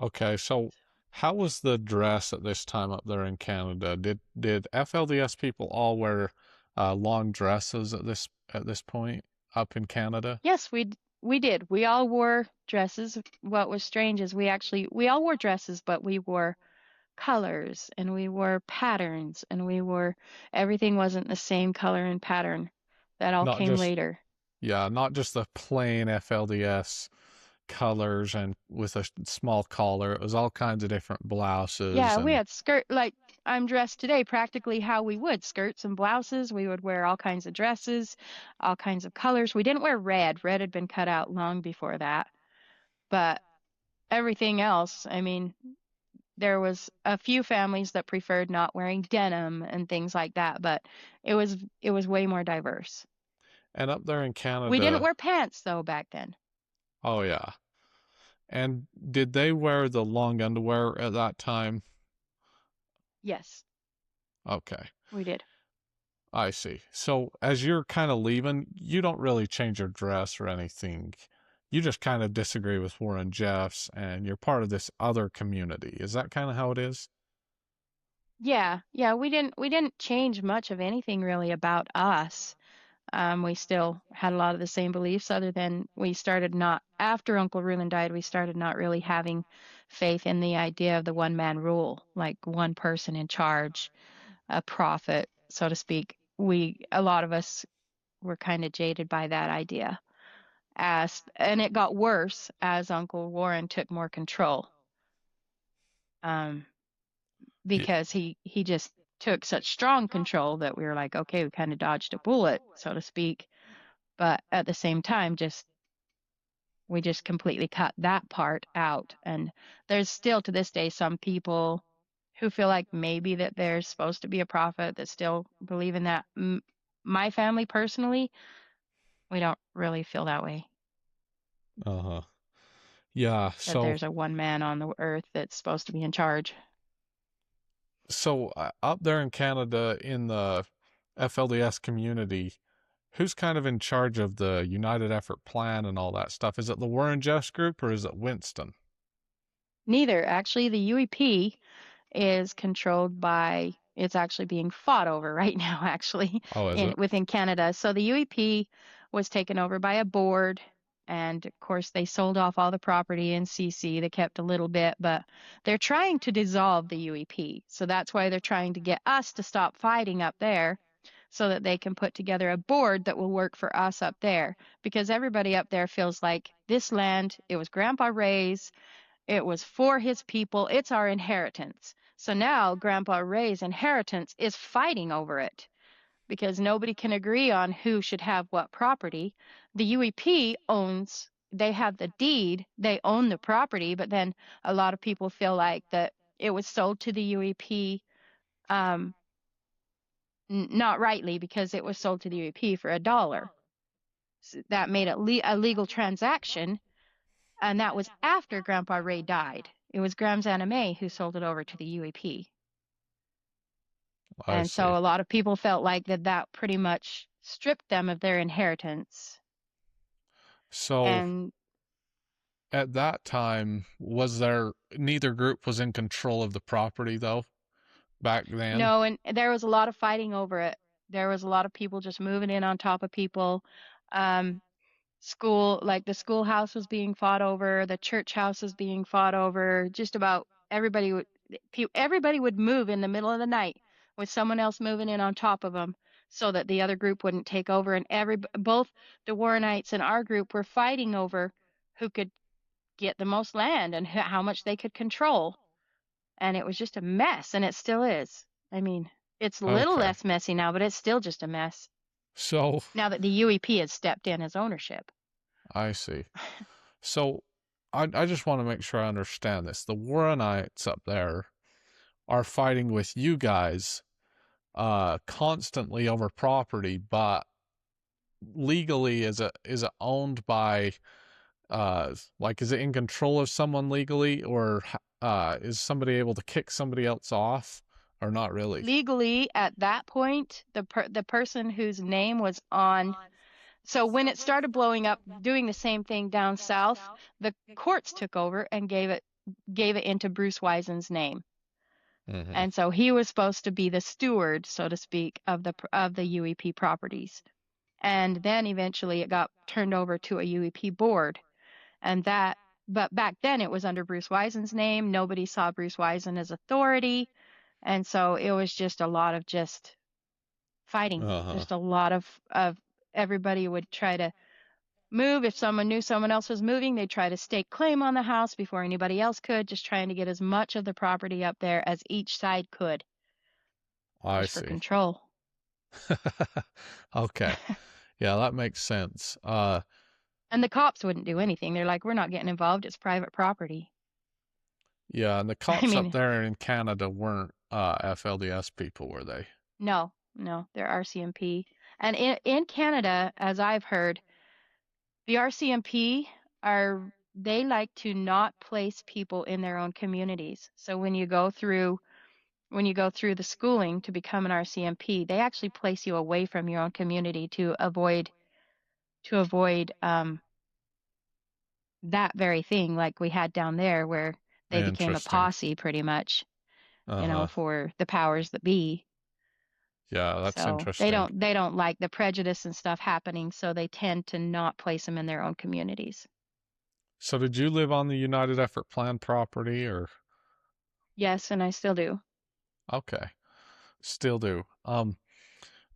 Okay, so how was the dress at this time up there in Canada? Did FLDS people all wear long dresses at this point up in Canada? Yes, we did. We all wore dresses. What was strange is we all wore dresses, but we wore colors and we wore patterns and everything wasn't the same color and pattern. That all Not came just later. not just the plain FLDS colors and with a small collar. It was all kinds of different blouses Yeah, we and had like I'm dressed today practically how we would, skirts and blouses. We would wear all kinds of dresses, all kinds of colors. We didn't wear red. Red had been cut out long before that. But everything else, I mean, there was a few families that preferred not wearing denim and things like that, but it was way more diverse. up there in We didn't Canada. wear pants though back then. Oh yeah. And did they wear the long underwear at that time? Yes, Okay. we did. I see. So as you're kind of leaving, you don't really change your dress or anything. You just kind of disagree with Warren Jeffs and you're part of this other community. Is that kind of how it is? Yeah, yeah, we didn't change much of anything really about us. We still had a lot of the same beliefs, other than we started not after Uncle Reuben died, we started not really having faith in the idea of the one man rule, like one person in charge, a prophet, so to speak. A lot of us were kind of jaded by that idea. And it got worse as Uncle Warren took more control. Um, because he just took such strong control that we were like, okay, we kind of dodged a bullet, so to speak. But at the same time, we just completely cut that part out. And there's still to this day some people who feel like maybe that there's supposed to be a prophet that still believe in that. My family personally, we don't really feel that way, Uh-huh. Yeah, that so there's a one man on the earth that's supposed to be in charge. up there in Canada in the FLDS community, who's kind of in charge of the United Effort Plan and all that stuff? Is it the Warren Jeffs group or is it Winston? Neither. Actually, the UEP is controlled by, it's actually being fought over right now, actually, Oh, is in it? within Canada. So the UEP was taken over by a board, and of course they sold off all the property in CC. They kept a little bit, but they're trying to dissolve the UEP. So that's why they're trying to get us to stop fighting up there so that they can put together a board that will work for us up there. Because everybody up there feels like this land, it was Grandpa Ray's, it was for his people. It's our inheritance. So now Grandpa Ray's inheritance is fighting over it because nobody can agree on who should have what property. The UEP owns, they have the deed, they own the property, but then a lot of people feel like that it was sold to the UEP, um, not rightly, because it was sold to the UEP for $1. So that made it a legal transaction. And that was after Grandpa Ray died. It was Grams Anime who sold it over to the UEP. I And so see. a lot of people felt like that pretty much stripped them of their inheritance. So And at that time, was there neither group was in control of the property though back then? no, and there was a lot of fighting over it. There was a lot of people just moving in on top of people. Um, like the schoolhouse was being fought over, the church house was being fought over. Just about everybody would move in the middle of the night with someone else moving in on top of them so that the other group wouldn't take over. And both the Warrenites and our group were fighting over who could get the most land and how much they could control. And it was just a mess, and it still is. I mean, it's a little Okay. less messy now, but it's still just a mess So now that the UEP has stepped in as ownership. I see. So I just want to make sure I understand this. The Warrenites up there are fighting with you guys constantly over property, but legally is it owned by like is it in control of someone legally or is somebody able to kick somebody else off or not really? Legally, at that point, the person whose name was on, so when it started blowing up, doing the same thing down south, the courts took over and gave it into Bruce Wisen's name. Mm-hmm. And so he was supposed to be the steward, so to speak, of the UEP properties. And then eventually it got turned over to a UEP board. But back then it was under Bruce Wisen's name. Nobody saw Bruce Wisen as authority. And so it was just a lot of just fighting. Uh-huh. Just a lot of everybody would try to move. If someone knew someone else was moving, they'd try to stake claim on the house before anybody else could, just trying to get as much of the property up there as each side could, I just for see. control. Okay. Yeah, that makes sense. And the cops wouldn't do anything. They're like, we're not getting involved. It's private property. Yeah, and the I cops up mean, there in Canada weren't FLDS people, were they? no, they're RCMP. And in Canada, as I've heard, the RCMP they like to not place people in their own communities. So when you go through the schooling to become an RCMP, they actually place you away from your own community to avoid that very thing like we had down there where they became a Interesting. posse pretty much, Uh-huh. for the powers that be. Yeah, that's So interesting. they don't like the prejudice and stuff happening, so they tend to not place them in their own communities. So did you live on the United Effort Plan property or Yes, and I still do. okay. Still do.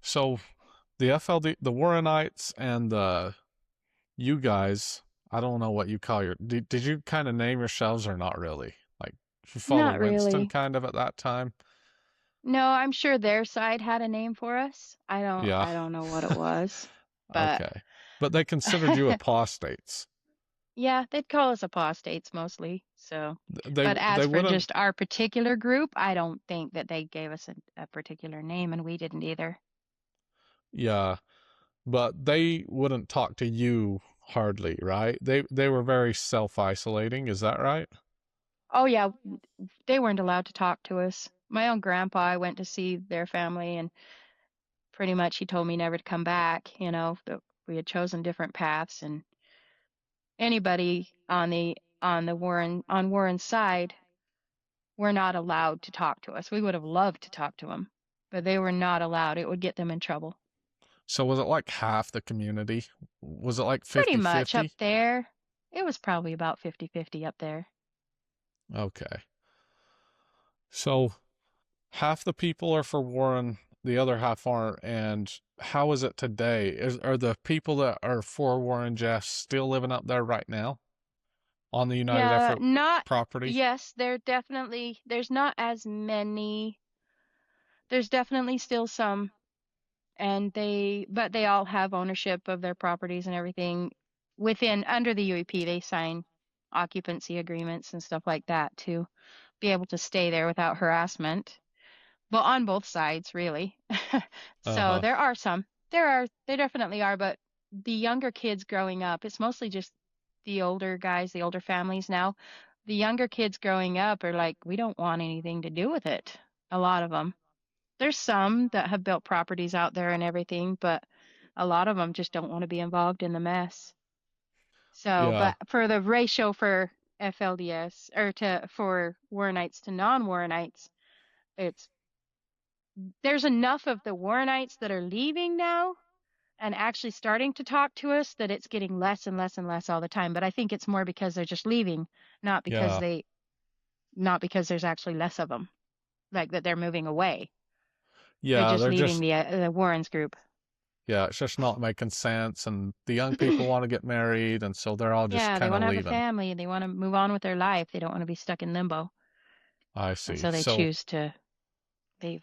So the FLD the Warrenites and the you guys, I don't know what you call did you kind of name yourselves or not really? Like Did you follow Not Winston really. kind of at that time? No, I'm sure their side had a name for us. Yeah. I don't know what it was, but Okay. But they considered you apostates. yeah, they'd call us apostates mostly. So, but They as for wouldn't. just our particular group, I don't think that they gave us a particular name, and we didn't either. Yeah, but they wouldn't talk to you hardly, right? They were very self-isolating, is that right? Oh yeah, they weren't allowed to talk to us. My own grandpa, I went to see their family, and pretty much he told me never to come back, that we had chosen different paths, and anybody on Warren's side were not allowed to talk to us. We would have loved to talk to them, but they were not allowed. It would get them in trouble. So was it like half the community? Was it like Pretty much up 50-50? there. It was probably about 50-50 up there. Okay. So half the people are for Warren, the other half aren't. And how is it today? Are the people that are for Warren Jeffs still living up there right now on the United Yeah, Effort not, property? yes, there's not as many. There's definitely still some, but they all have ownership of their properties and everything under the UEP. They sign occupancy agreements and stuff like that to be able to stay there without harassment. Well, on both sides, really. So Uh-huh. there are some. There definitely are, but the younger kids growing up, it's mostly just the older guys, the older families now. The younger kids growing up are like, we don't want anything to do with it. A lot of them. There's some that have built properties out there and everything, but a lot of them just don't want to be involved in the mess. So, Yeah. but for the ratio for FLDS for Warrenites to non-Warrenites, it's there's enough of the Warrenites that are leaving now and actually starting to talk to us that it's getting less and less and less all the time. But I think it's more because they're just leaving, not because Yeah. they, not because there's actually less of them, like that they're moving away. They're Yeah, just they're leaving just the Warrens group. yeah, it's just not making sense and the young people want to get married and so they're all just Yeah, they kind want of to have a leaving. family. They want to move on with their life. They don't want to be stuck in limbo. I And see. so they So choose to leave.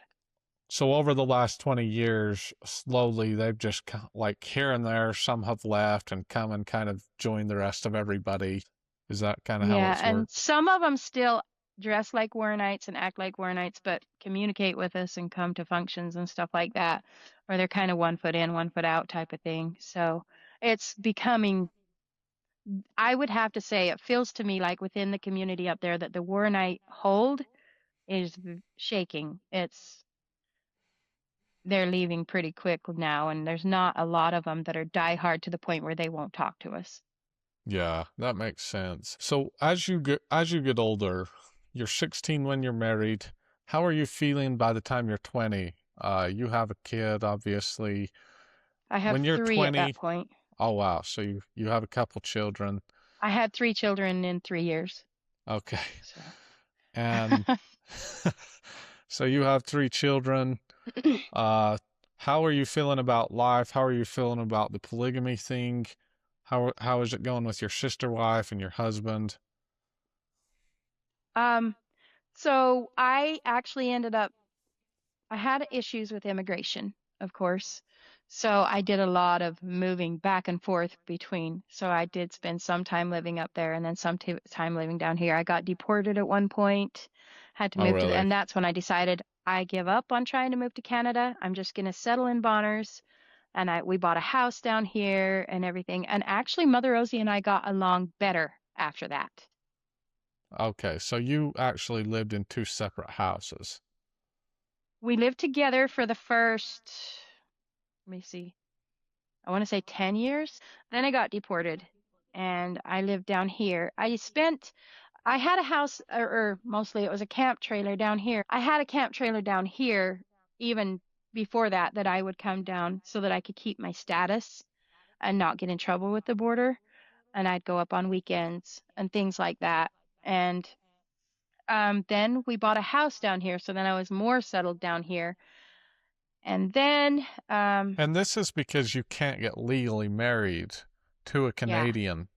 so over the last 20 years, slowly they've just like here and there some have left and come and kind of joined the rest of everybody. Is that kind of how Yeah, it's and worked? some of them still dress like Warrenites and act like Warrenites, but communicate with us and come to functions and stuff like that, or they're kind of 1 foot in, 1 foot out type of thing. So it's becoming, I would have to say, it feels to me like within the community up there that the Warrenite hold is shaking. They're leaving pretty quick now, and there's not a lot of them that are diehard to the point where they won't talk to us. Yeah, that makes sense. So as you get older, you're 16 when you're married. How are you feeling by the time you're 20? You have a kid, obviously. I have When you're 3 at that 20, point. oh wow, so you have a couple children. I had 3 children in 3 years. Okay. So, And so you have three children. Uh, how are you feeling about life? How are you feeling about the polygamy thing? How is it going with your sister wife and your husband? um, so I actually I had issues with immigration, of course. So I did a lot of moving back and forth between. So I did spend some time living up there and then some time living down here. I got deported at one point, had to Oh, move really? and that's when I decided I give up on trying to move to Canada. I'm just going to settle in Bonners. And we bought a house down here and everything. And actually, Mother Rosie and I got along better after that. Okay, so you actually lived in two separate houses. We lived together for the first, let me see, I want to say 10 years. Then I got deported and I lived down here. I had a house, or mostly it was a camp trailer down here. I had a camp trailer down here even before that I would come down so that I could keep my status and not get in trouble with the border. And I'd go up on weekends and things like that. And then we bought a house down here. So then I was more settled down here. And then, And this is because you can't get legally married to a yeah. Canadian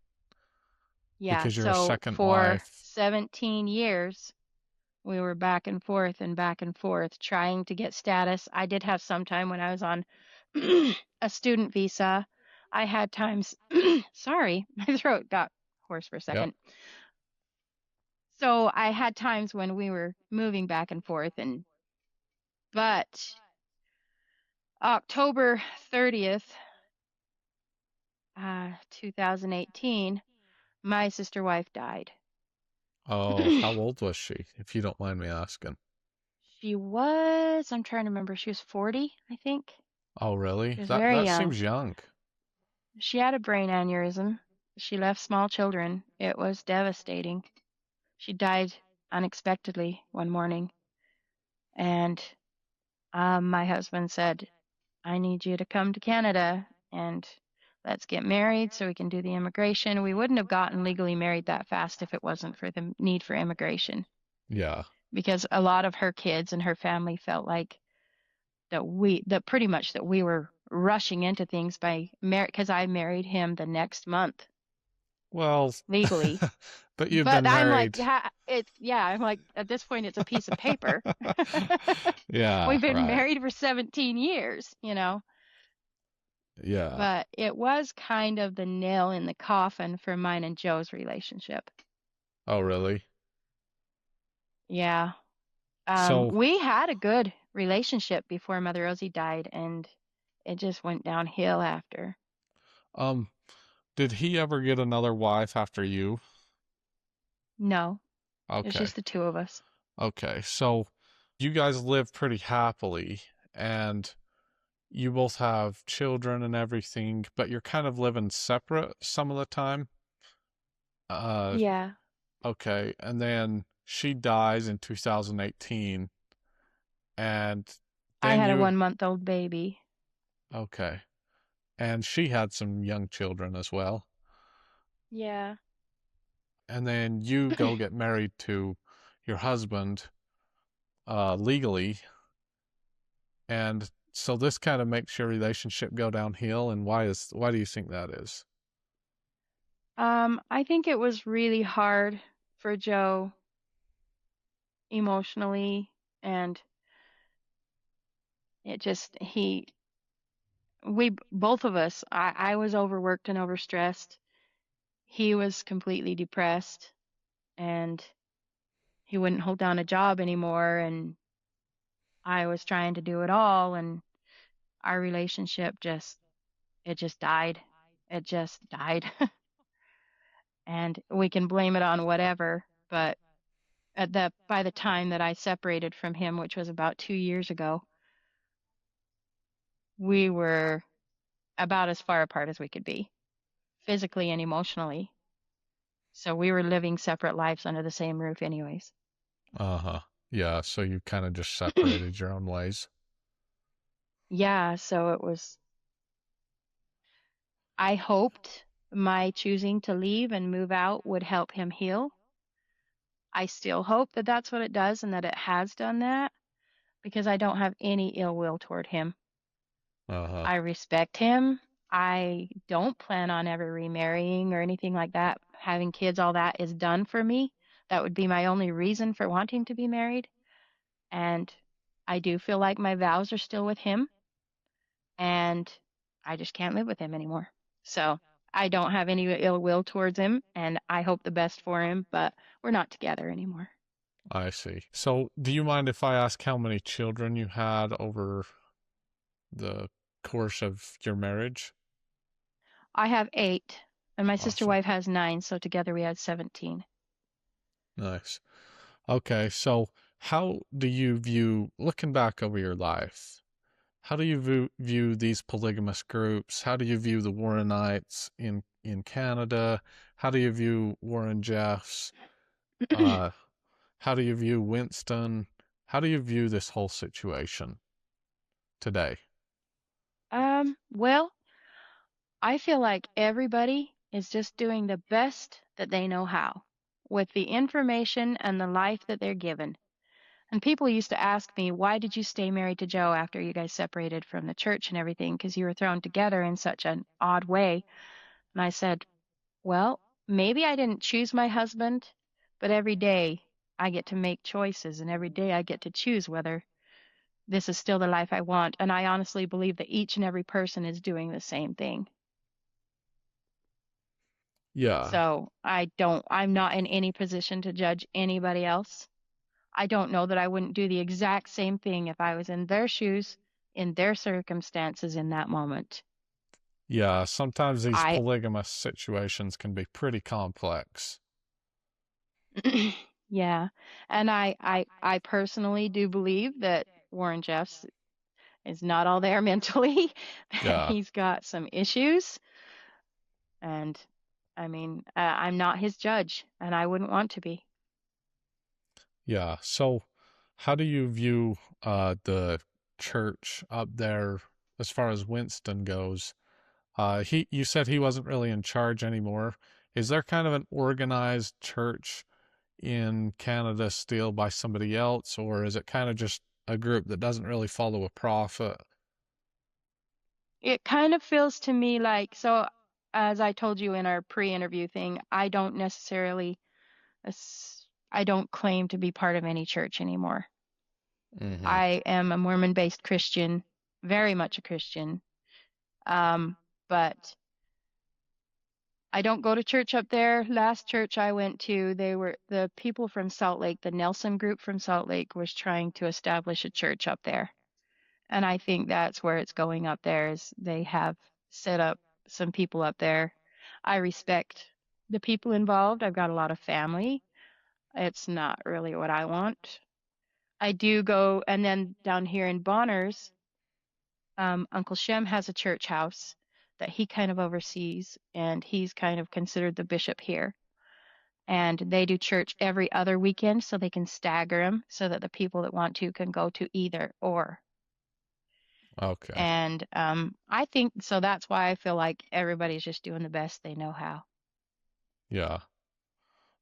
Yeah, because you're a so second for wife. 17 years, We were back and forth trying to get status. I did have some time when I was on a student visa. I had times, sorry, my throat got hoarse for a Yep. second. So I had times when we were moving back and forth, but October 30th, 2018, my sister wife died. Oh, how old was she, if you don't mind me asking? I'm trying to remember, she was 40, I think. Oh, really? She was That very that young. seems young. She had a brain aneurysm. She left small children. It was devastating. She died unexpectedly one morning, and my husband said, I need you to come to Canada and let's get married so we can do the immigration. We wouldn't have gotten legally married that fast if it wasn't for the need for immigration, Yeah. because a lot of her kids and her family felt like that pretty much that we were rushing into things by because I married him the next month Well, legally. but you've But been I'm like, married. yeah, I'm like, at this point, it's a piece of paper. Yeah, We've been right. married for 17 years, Yeah. but it was kind of the nail in the coffin for mine and Joe's relationship. Oh, really? Yeah. So, We had a good relationship before Mother Rosie died, and it just went downhill after. um, did he ever get another wife after you? No, it's Okay. just the two of us. Okay. So, you guys live pretty happily and you both have children and everything, but you're kind of living separate some of the time. Uh, Yeah. okay. And then she dies in 2018 and I then had a you, 1-month-old baby. okay. And she had some young children as well. Yeah. And then you go get married to your husband legally, and so this kind of makes your relationship go downhill. And why do you think that is? I think it was really hard for Joe emotionally, and it just both of us, I was overworked and overstressed. He was completely depressed, and he wouldn't hold down a job anymore, and I was trying to do it all, and our relationship just died. It just died. And we can blame it on whatever, but by the time that I separated from him, which was about 2 years ago, we were about as far apart as we could be, physically and emotionally. So we were living separate lives under the same roof anyways. Uh-huh. Yeah, so you kind of just separated your own ways. Yeah, so I hoped my choosing to leave and move out would help him heal. I still hope that that's what it does and that it has done that, because I don't have any ill will toward him. Uh-huh. I respect him. I don't plan on ever remarrying or anything like that. Having kids, all that is done for me. That would be my only reason for wanting to be married. And I do feel like my vows are still with him, and I just can't live with him anymore. So I don't have any ill will towards him, and I hope the best for him, but we're not together anymore. I see. So, do you mind if I ask how many children you had over the course of your marriage? I have 8, and my sister Awesome. wife has 9, so together we had 17. Nice. Okay, so how do you view, looking back over your life, how do you view these polygamous groups? How do you view the Warrenites in Canada? How do you view Warren Jeffs? Uh, how do you view Winston? How do you view this whole situation today? Well, I feel like everybody is just doing the best that they know how with the information and the life that they're given. And people used to ask me, why did you stay married to Joe after you guys separated from the church and everything? Because you were thrown together in such an odd way. And I said, well, maybe I didn't choose my husband, but every day I get to make choices, and every day I get to choose whether this is still the life I want. And I honestly believe that each and every person is doing the same thing. Yeah. So I'm not in any position to judge anybody else. I don't know that I wouldn't do the exact same thing if I was in their shoes, in their circumstances in that moment. Yeah, sometimes these I, polygamous situations can be pretty complex. yeah. And I personally do believe that Warren Jeffs is not all there mentally, that Yeah. he's got some issues. And I'm not his judge, and I wouldn't want to be. Yeah. So how do you view the church up there as far as Winston goes? You said he wasn't really in charge anymore. Is there kind of an organized church in Canada still by somebody else, or is it kind of just a group that doesn't really follow a prophet? It kind of feels to me like, so as I told you in our pre-interview thing, I don't necessarily, I don't claim to be part of any church anymore. Mm-hmm. I am a Mormon-based Christian, very much a Christian. But I don't go to church up there. Last church I went to, they were the people from Salt Lake, the Nelson group from Salt Lake was trying to establish a church up there. And I think that's where it's going up there is they have set up some people up there. I respect the people involved. I've got a lot of family. It's not really what I want. I do go, and then down here in Bonners, Uncle Shem has a church house that he kind of oversees, and he's kind of considered the bishop here. And they do church every other weekend so they can stagger them so that the people that want to can go to either or. Okay. And I think so that's why I feel like everybody's just doing the best they know how. Yeah.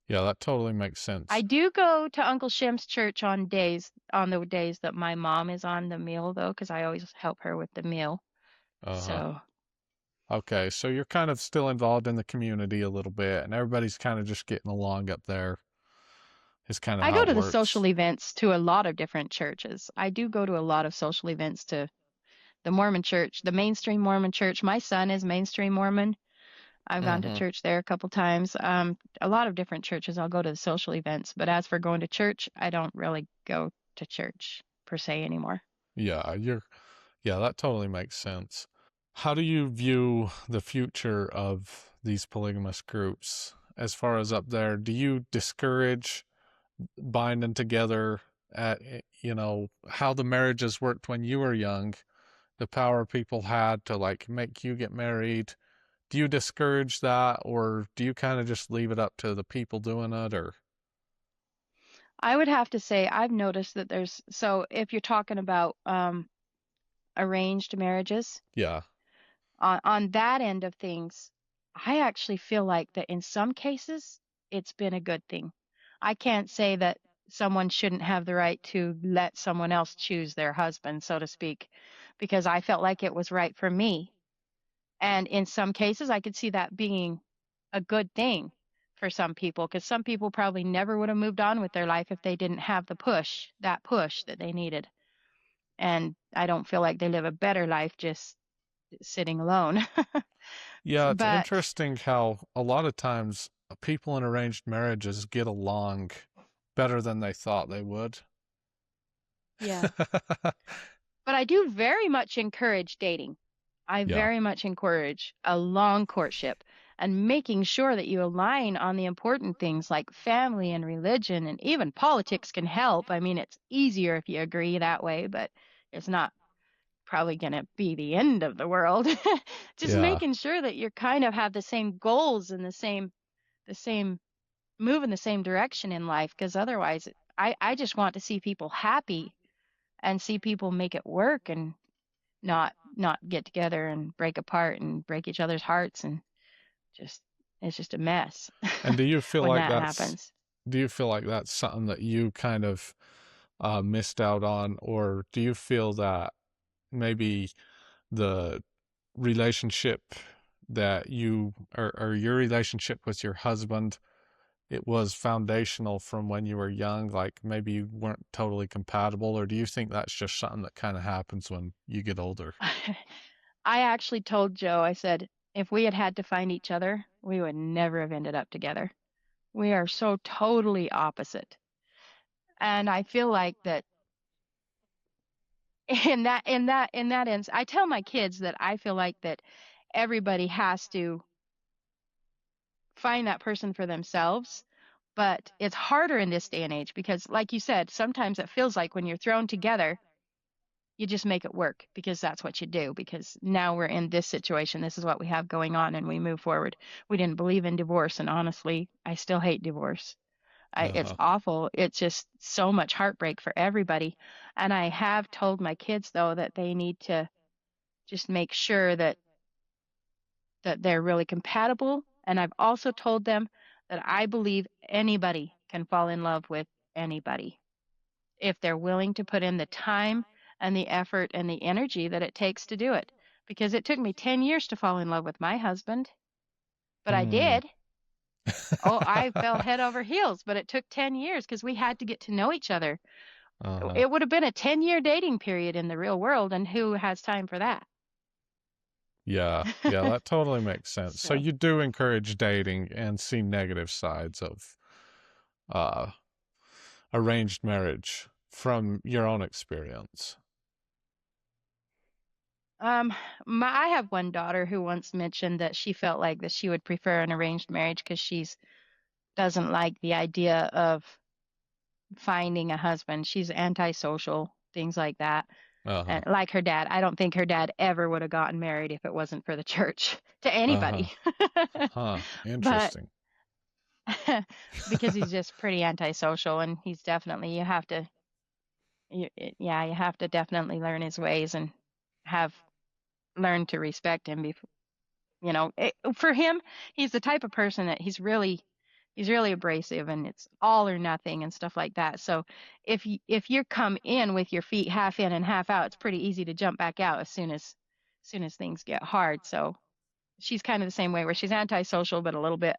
Yeah, that totally makes I sense. do go to Uncle Shem's church on the days that my mom is on the meal though, because I always help her with the meal. Uh-huh. So Okay, so you're kind of still involved in the community a little bit, and everybody's kind of just getting along up there, is kind of I how go it to the social works. events to a lot of different churches. I do go to a lot of social events to the Mormon church, the mainstream Mormon church. My son is mainstream Mormon. I've gone to Mm-hmm. church there a couple times. A lot of different churches. I'll go to the social events, but as for going to church, I don't really go to church per se anymore. Yeah, that totally makes sense. How do you view the future of these polygamous groups as far as up there? Do you discourage binding together at, how the marriages worked when you were young, the power people had to like make you get married? Do you discourage that, or do you kind of just leave it up to the people doing it, or? I would have to say I've noticed that so if you're talking about arranged marriages, Yeah. on that end of things, I actually feel like that in some cases it's been a good thing. I can't say that someone shouldn't have the right to let someone else choose their husband, so to speak, because I felt like it was right for me. And in some cases, I could see that being a good thing for some people, because some people probably never would have moved on with their life if they didn't have that push that they needed. And I don't feel like they live a better life just sitting alone. Yeah, it's But interesting how a lot of times people in arranged marriages get along better than they thought they would. yeah, but I do very much encourage dating. I Yeah. very much encourage a long courtship and making sure that you align on the important things like family and religion and even politics can help. I mean, it's easier if you agree that way, but it's not probably going to be the end of the world. Just Yeah. making sure that you kind of have the same goals and the same move in the same direction in life, because otherwise I just want to see people happy and see people make it work and not get together and break apart and break each other's hearts and just it's just a mess And when that happens. do you feel like that's something that you kind of missed out on, or do you feel that maybe the relationship that or your relationship with your husband it was foundational from when you were young, like maybe you weren't totally compatible, or do you think that's just something that kind of happens when you get older? I actually told Joe, I said, if we had had to find each other, we would never have ended up together. We are so totally opposite. And I feel like that in that ends, I tell my kids that I feel like that everybody has to find that person for themselves. But it's harder in this day and age because, like you said, sometimes it feels like when you're thrown together, you just make it work because that's what you do. Because now we're in this situation. This is what we have going on, and we move forward. We didn't believe in divorce, and honestly, I still hate divorce. It's Uh-huh. awful. It's just so much heartbreak for everybody. And I have told my kids, though, that they need to just make sure that they're really compatible. And I've also told them that I believe anybody can fall in love with anybody if they're willing to put in the time and the effort and the energy that it takes to do it. Because it took me 10 years to fall in love with my husband, but I Hmm. did. Oh, I fell head over heels, but it took 10 years because we had to get to know each other. Uh-huh. It would have been a 10-year dating period in the real world, and who has time for that? Yeah, yeah, that totally makes sense. So So, you do encourage dating and see negative sides of uh arranged marriage from your own experience. um, I have one daughter who once mentioned that she felt like that she would prefer an arranged marriage because she's doesn't like the idea of finding a husband. She's antisocial, things like that. Uh-huh. And like her dad, I don't think her dad ever would have gotten married if it wasn't for the church to Uh-huh. anybody. Huh. But Interesting. because he's just pretty antisocial and he's definitely yeah, you have to definitely learn his ways and have learned to respect him before, for him, he's the type of person that he's really abrasive and it's all or nothing and stuff like that. So if you come in with your feet half in and half out, it's pretty easy to jump back out as soon as things get hard. So she's kind of the same way where she's antisocial but a little bit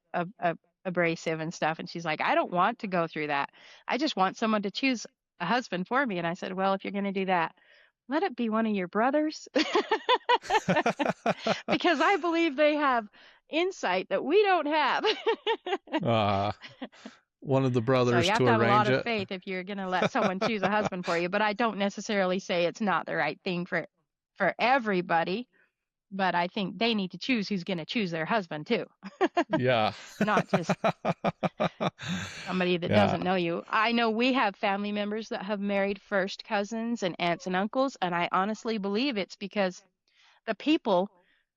abrasive and stuff. And she's like, I don't want to go through that. I just want someone to choose a husband for me. And I said, well, if you're going to do that, let it be one of your brothers because I believe they have insight that we don't have. uh One of the So brothers you have to to have a lot arrange of it. faith if you're going to let someone choose a husband for you. But I don't necessarily say it's not the right thing for everybody. But I think they need to choose who's going to choose their husband too, Yeah. not just somebody that Yeah. doesn't know you. I know we have family members that have married first cousins and aunts and uncles, and I honestly believe it's because the people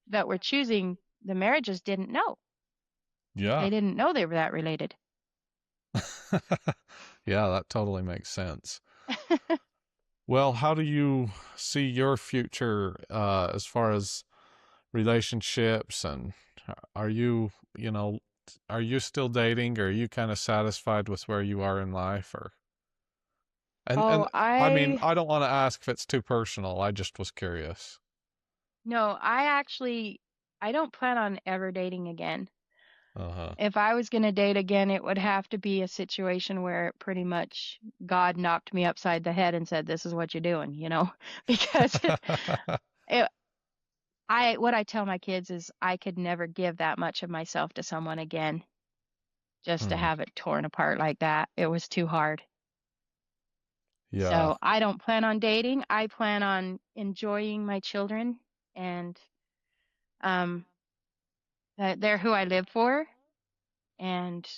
that were choosing the marriages didn't know. Yeah. They didn't know they were that related. Yeah, that totally makes sense. Well, how do you see your future as far as relationships, and are you, you know, are you still dating, or are you kind of satisfied with where you are in life, or and Oh, I mean, I don't want to ask if it's too personal. I just was curious. no, I don't plan on ever dating again. Uh-huh. If I was going to date again, it would have to be a situation where pretty much God knocked me upside the head and said, "This is what you're doing," because it, what I tell my kids is I could never give that much of myself to someone again just to Hmm. have it torn apart like that. It was too hard. Yeah. So I don't plan on dating. I plan on enjoying my children and um, they're who I live for and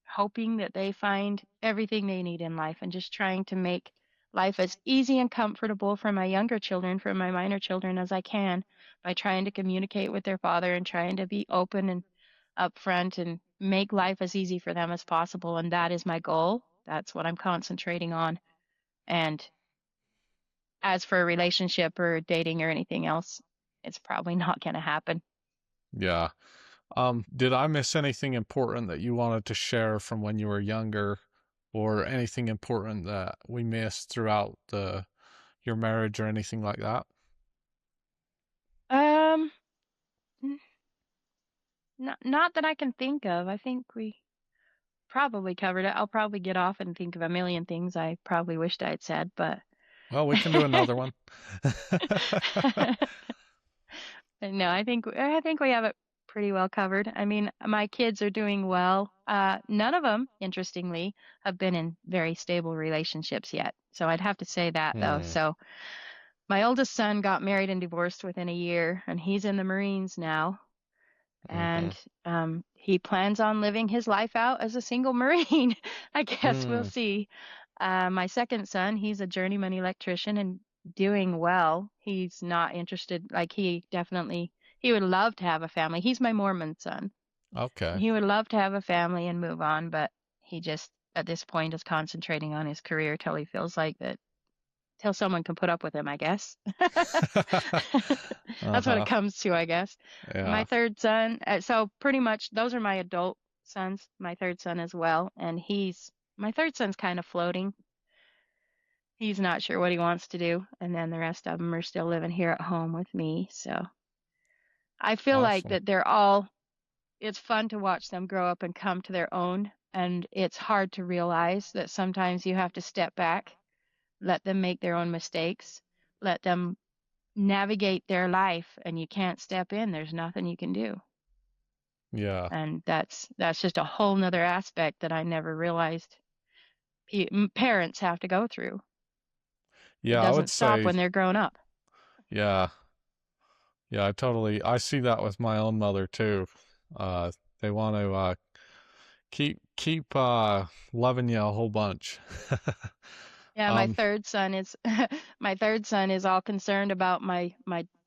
hoping that they find everything they need in life and just trying to make life as easy and comfortable for my younger children, for my minor children as I can by trying to communicate with their father and trying to be open and upfront and make life as easy for them as possible. And that is my goal. That's what I'm concentrating on. And as for a relationship or dating or anything else, it's probably not going to happen. Yeah. Did I miss anything important that you wanted to share from when you were younger, or anything important that we missed throughout the your marriage or anything like that? Um, not that I can think of. I think we probably covered it. I'll probably get off and think of a million things I probably wished I'd said, but Well, we can do another one. no, I think we have it pretty well covered. I mean, my kids are doing well. None of them, interestingly, have been in very stable relationships yet. So I'd have to say that though. Hmm. So my oldest son got married and divorced within a year, and he's in the Marines now. Mm-hmm. And he plans on living his life out as a single Marine. I guess we'll Hmm. see. My second son, he's a journeyman electrician and doing well. He's not interested, like he would love to have a family. He's my Mormon son. Okay. He would love to have a family and move on, but he just at this point is concentrating on his career till he feels like that, till someone can put up with him, I guess. That's what it Uh-huh. comes to, I guess. My Yeah. third son, so pretty much those are my adult sons, my third son as well, and my third son's kind of floating. He's not sure what he wants to do, and then the rest of them are still living here at home with me. So I feel like Awesome. that it's fun to watch them grow up and come to their own, and it's hard to realize that sometimes you have to step back, let them make their own mistakes, let them navigate their life, and you can't step in. There's nothing you can do. Yeah. And that's just a whole nother aspect that I never realized parents have to go through. It Yeah, I would doesn't stop say, when they're grown up. yeah. Yeah, I see that with my own mother too. Uh, they want to keep loving you a whole bunch. Yeah, my Um, third son is my third son is all concerned about my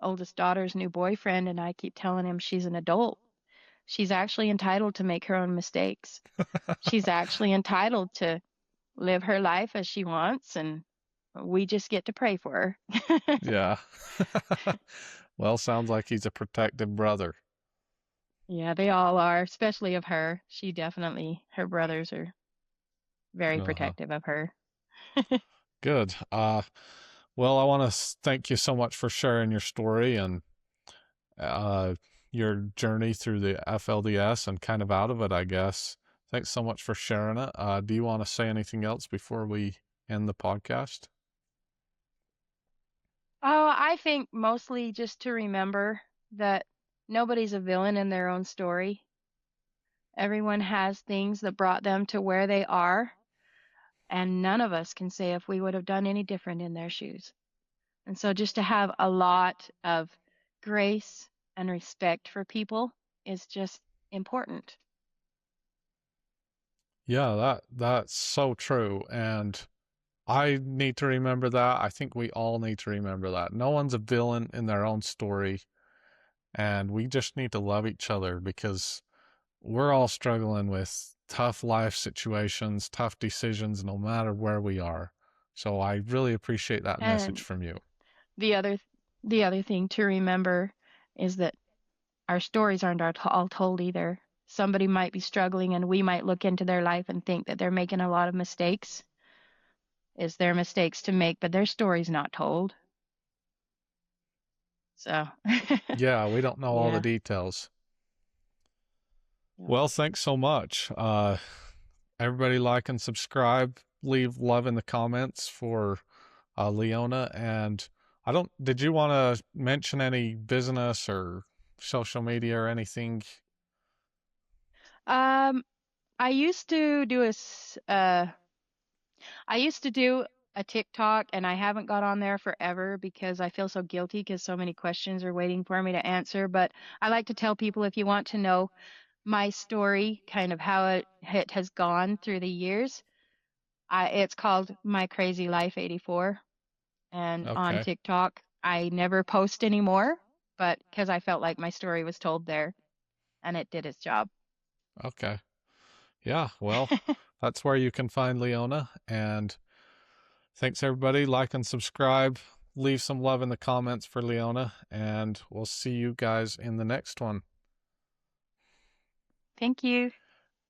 oldest daughter's new boyfriend, and I keep telling him she's an adult. She's actually entitled to make her own mistakes. She's actually entitled to live her life as she wants, and we just get to pray for her. yeah. Well, sounds like he's a protective brother. Yeah, they all are, especially of her. Her brothers are very Uh-huh. protective of her. Good. Well, I want to thank you so much for sharing your story and uh, your journey through the FLDS and kind of out of it, I guess. Thanks so much for sharing it. Do you want to say anything else before we end the podcast? Oh, I think mostly just to remember that nobody's a villain in their own story. Everyone has things that brought them to where they are, and none of us can say if we would have done any different in their shoes. And so just to have a lot of grace and respect for people is just important. Yeah, that's so true. And I need to remember that. I think we all need to remember that. No one's a villain in their own story, and we just need to love each other because we're all struggling with tough life situations, tough decisions, no matter where we are. So I really appreciate that message And from you. the other the other thing to remember is that our stories aren't all told either. Somebody might be struggling and we might look into their life and think that they're making a lot of mistakes. It's their mistakes to make, but their story's not told. So, Yeah, we don't know all the yeah. details. Yeah. Well, thanks so much. Everybody like and subscribe. Leave love in the comments for Leona. And did you want to mention any business or social media or anything? Um, I used to do I used to do a TikTok and I haven't got on there forever because I feel so guilty because so many questions are waiting for me to answer. But I like to tell people if you want to know my story, kind of how it has gone through the years, it's called My Crazy Life 84. And on Okay. TikTok, I never post anymore, but because I felt like my story was told there and it did its job. Okay. Yeah, well, that's where you can find Leona. And thanks, everybody. Like and subscribe. Leave some love in the comments for Leona. And we'll see you guys in the next one. Thank you.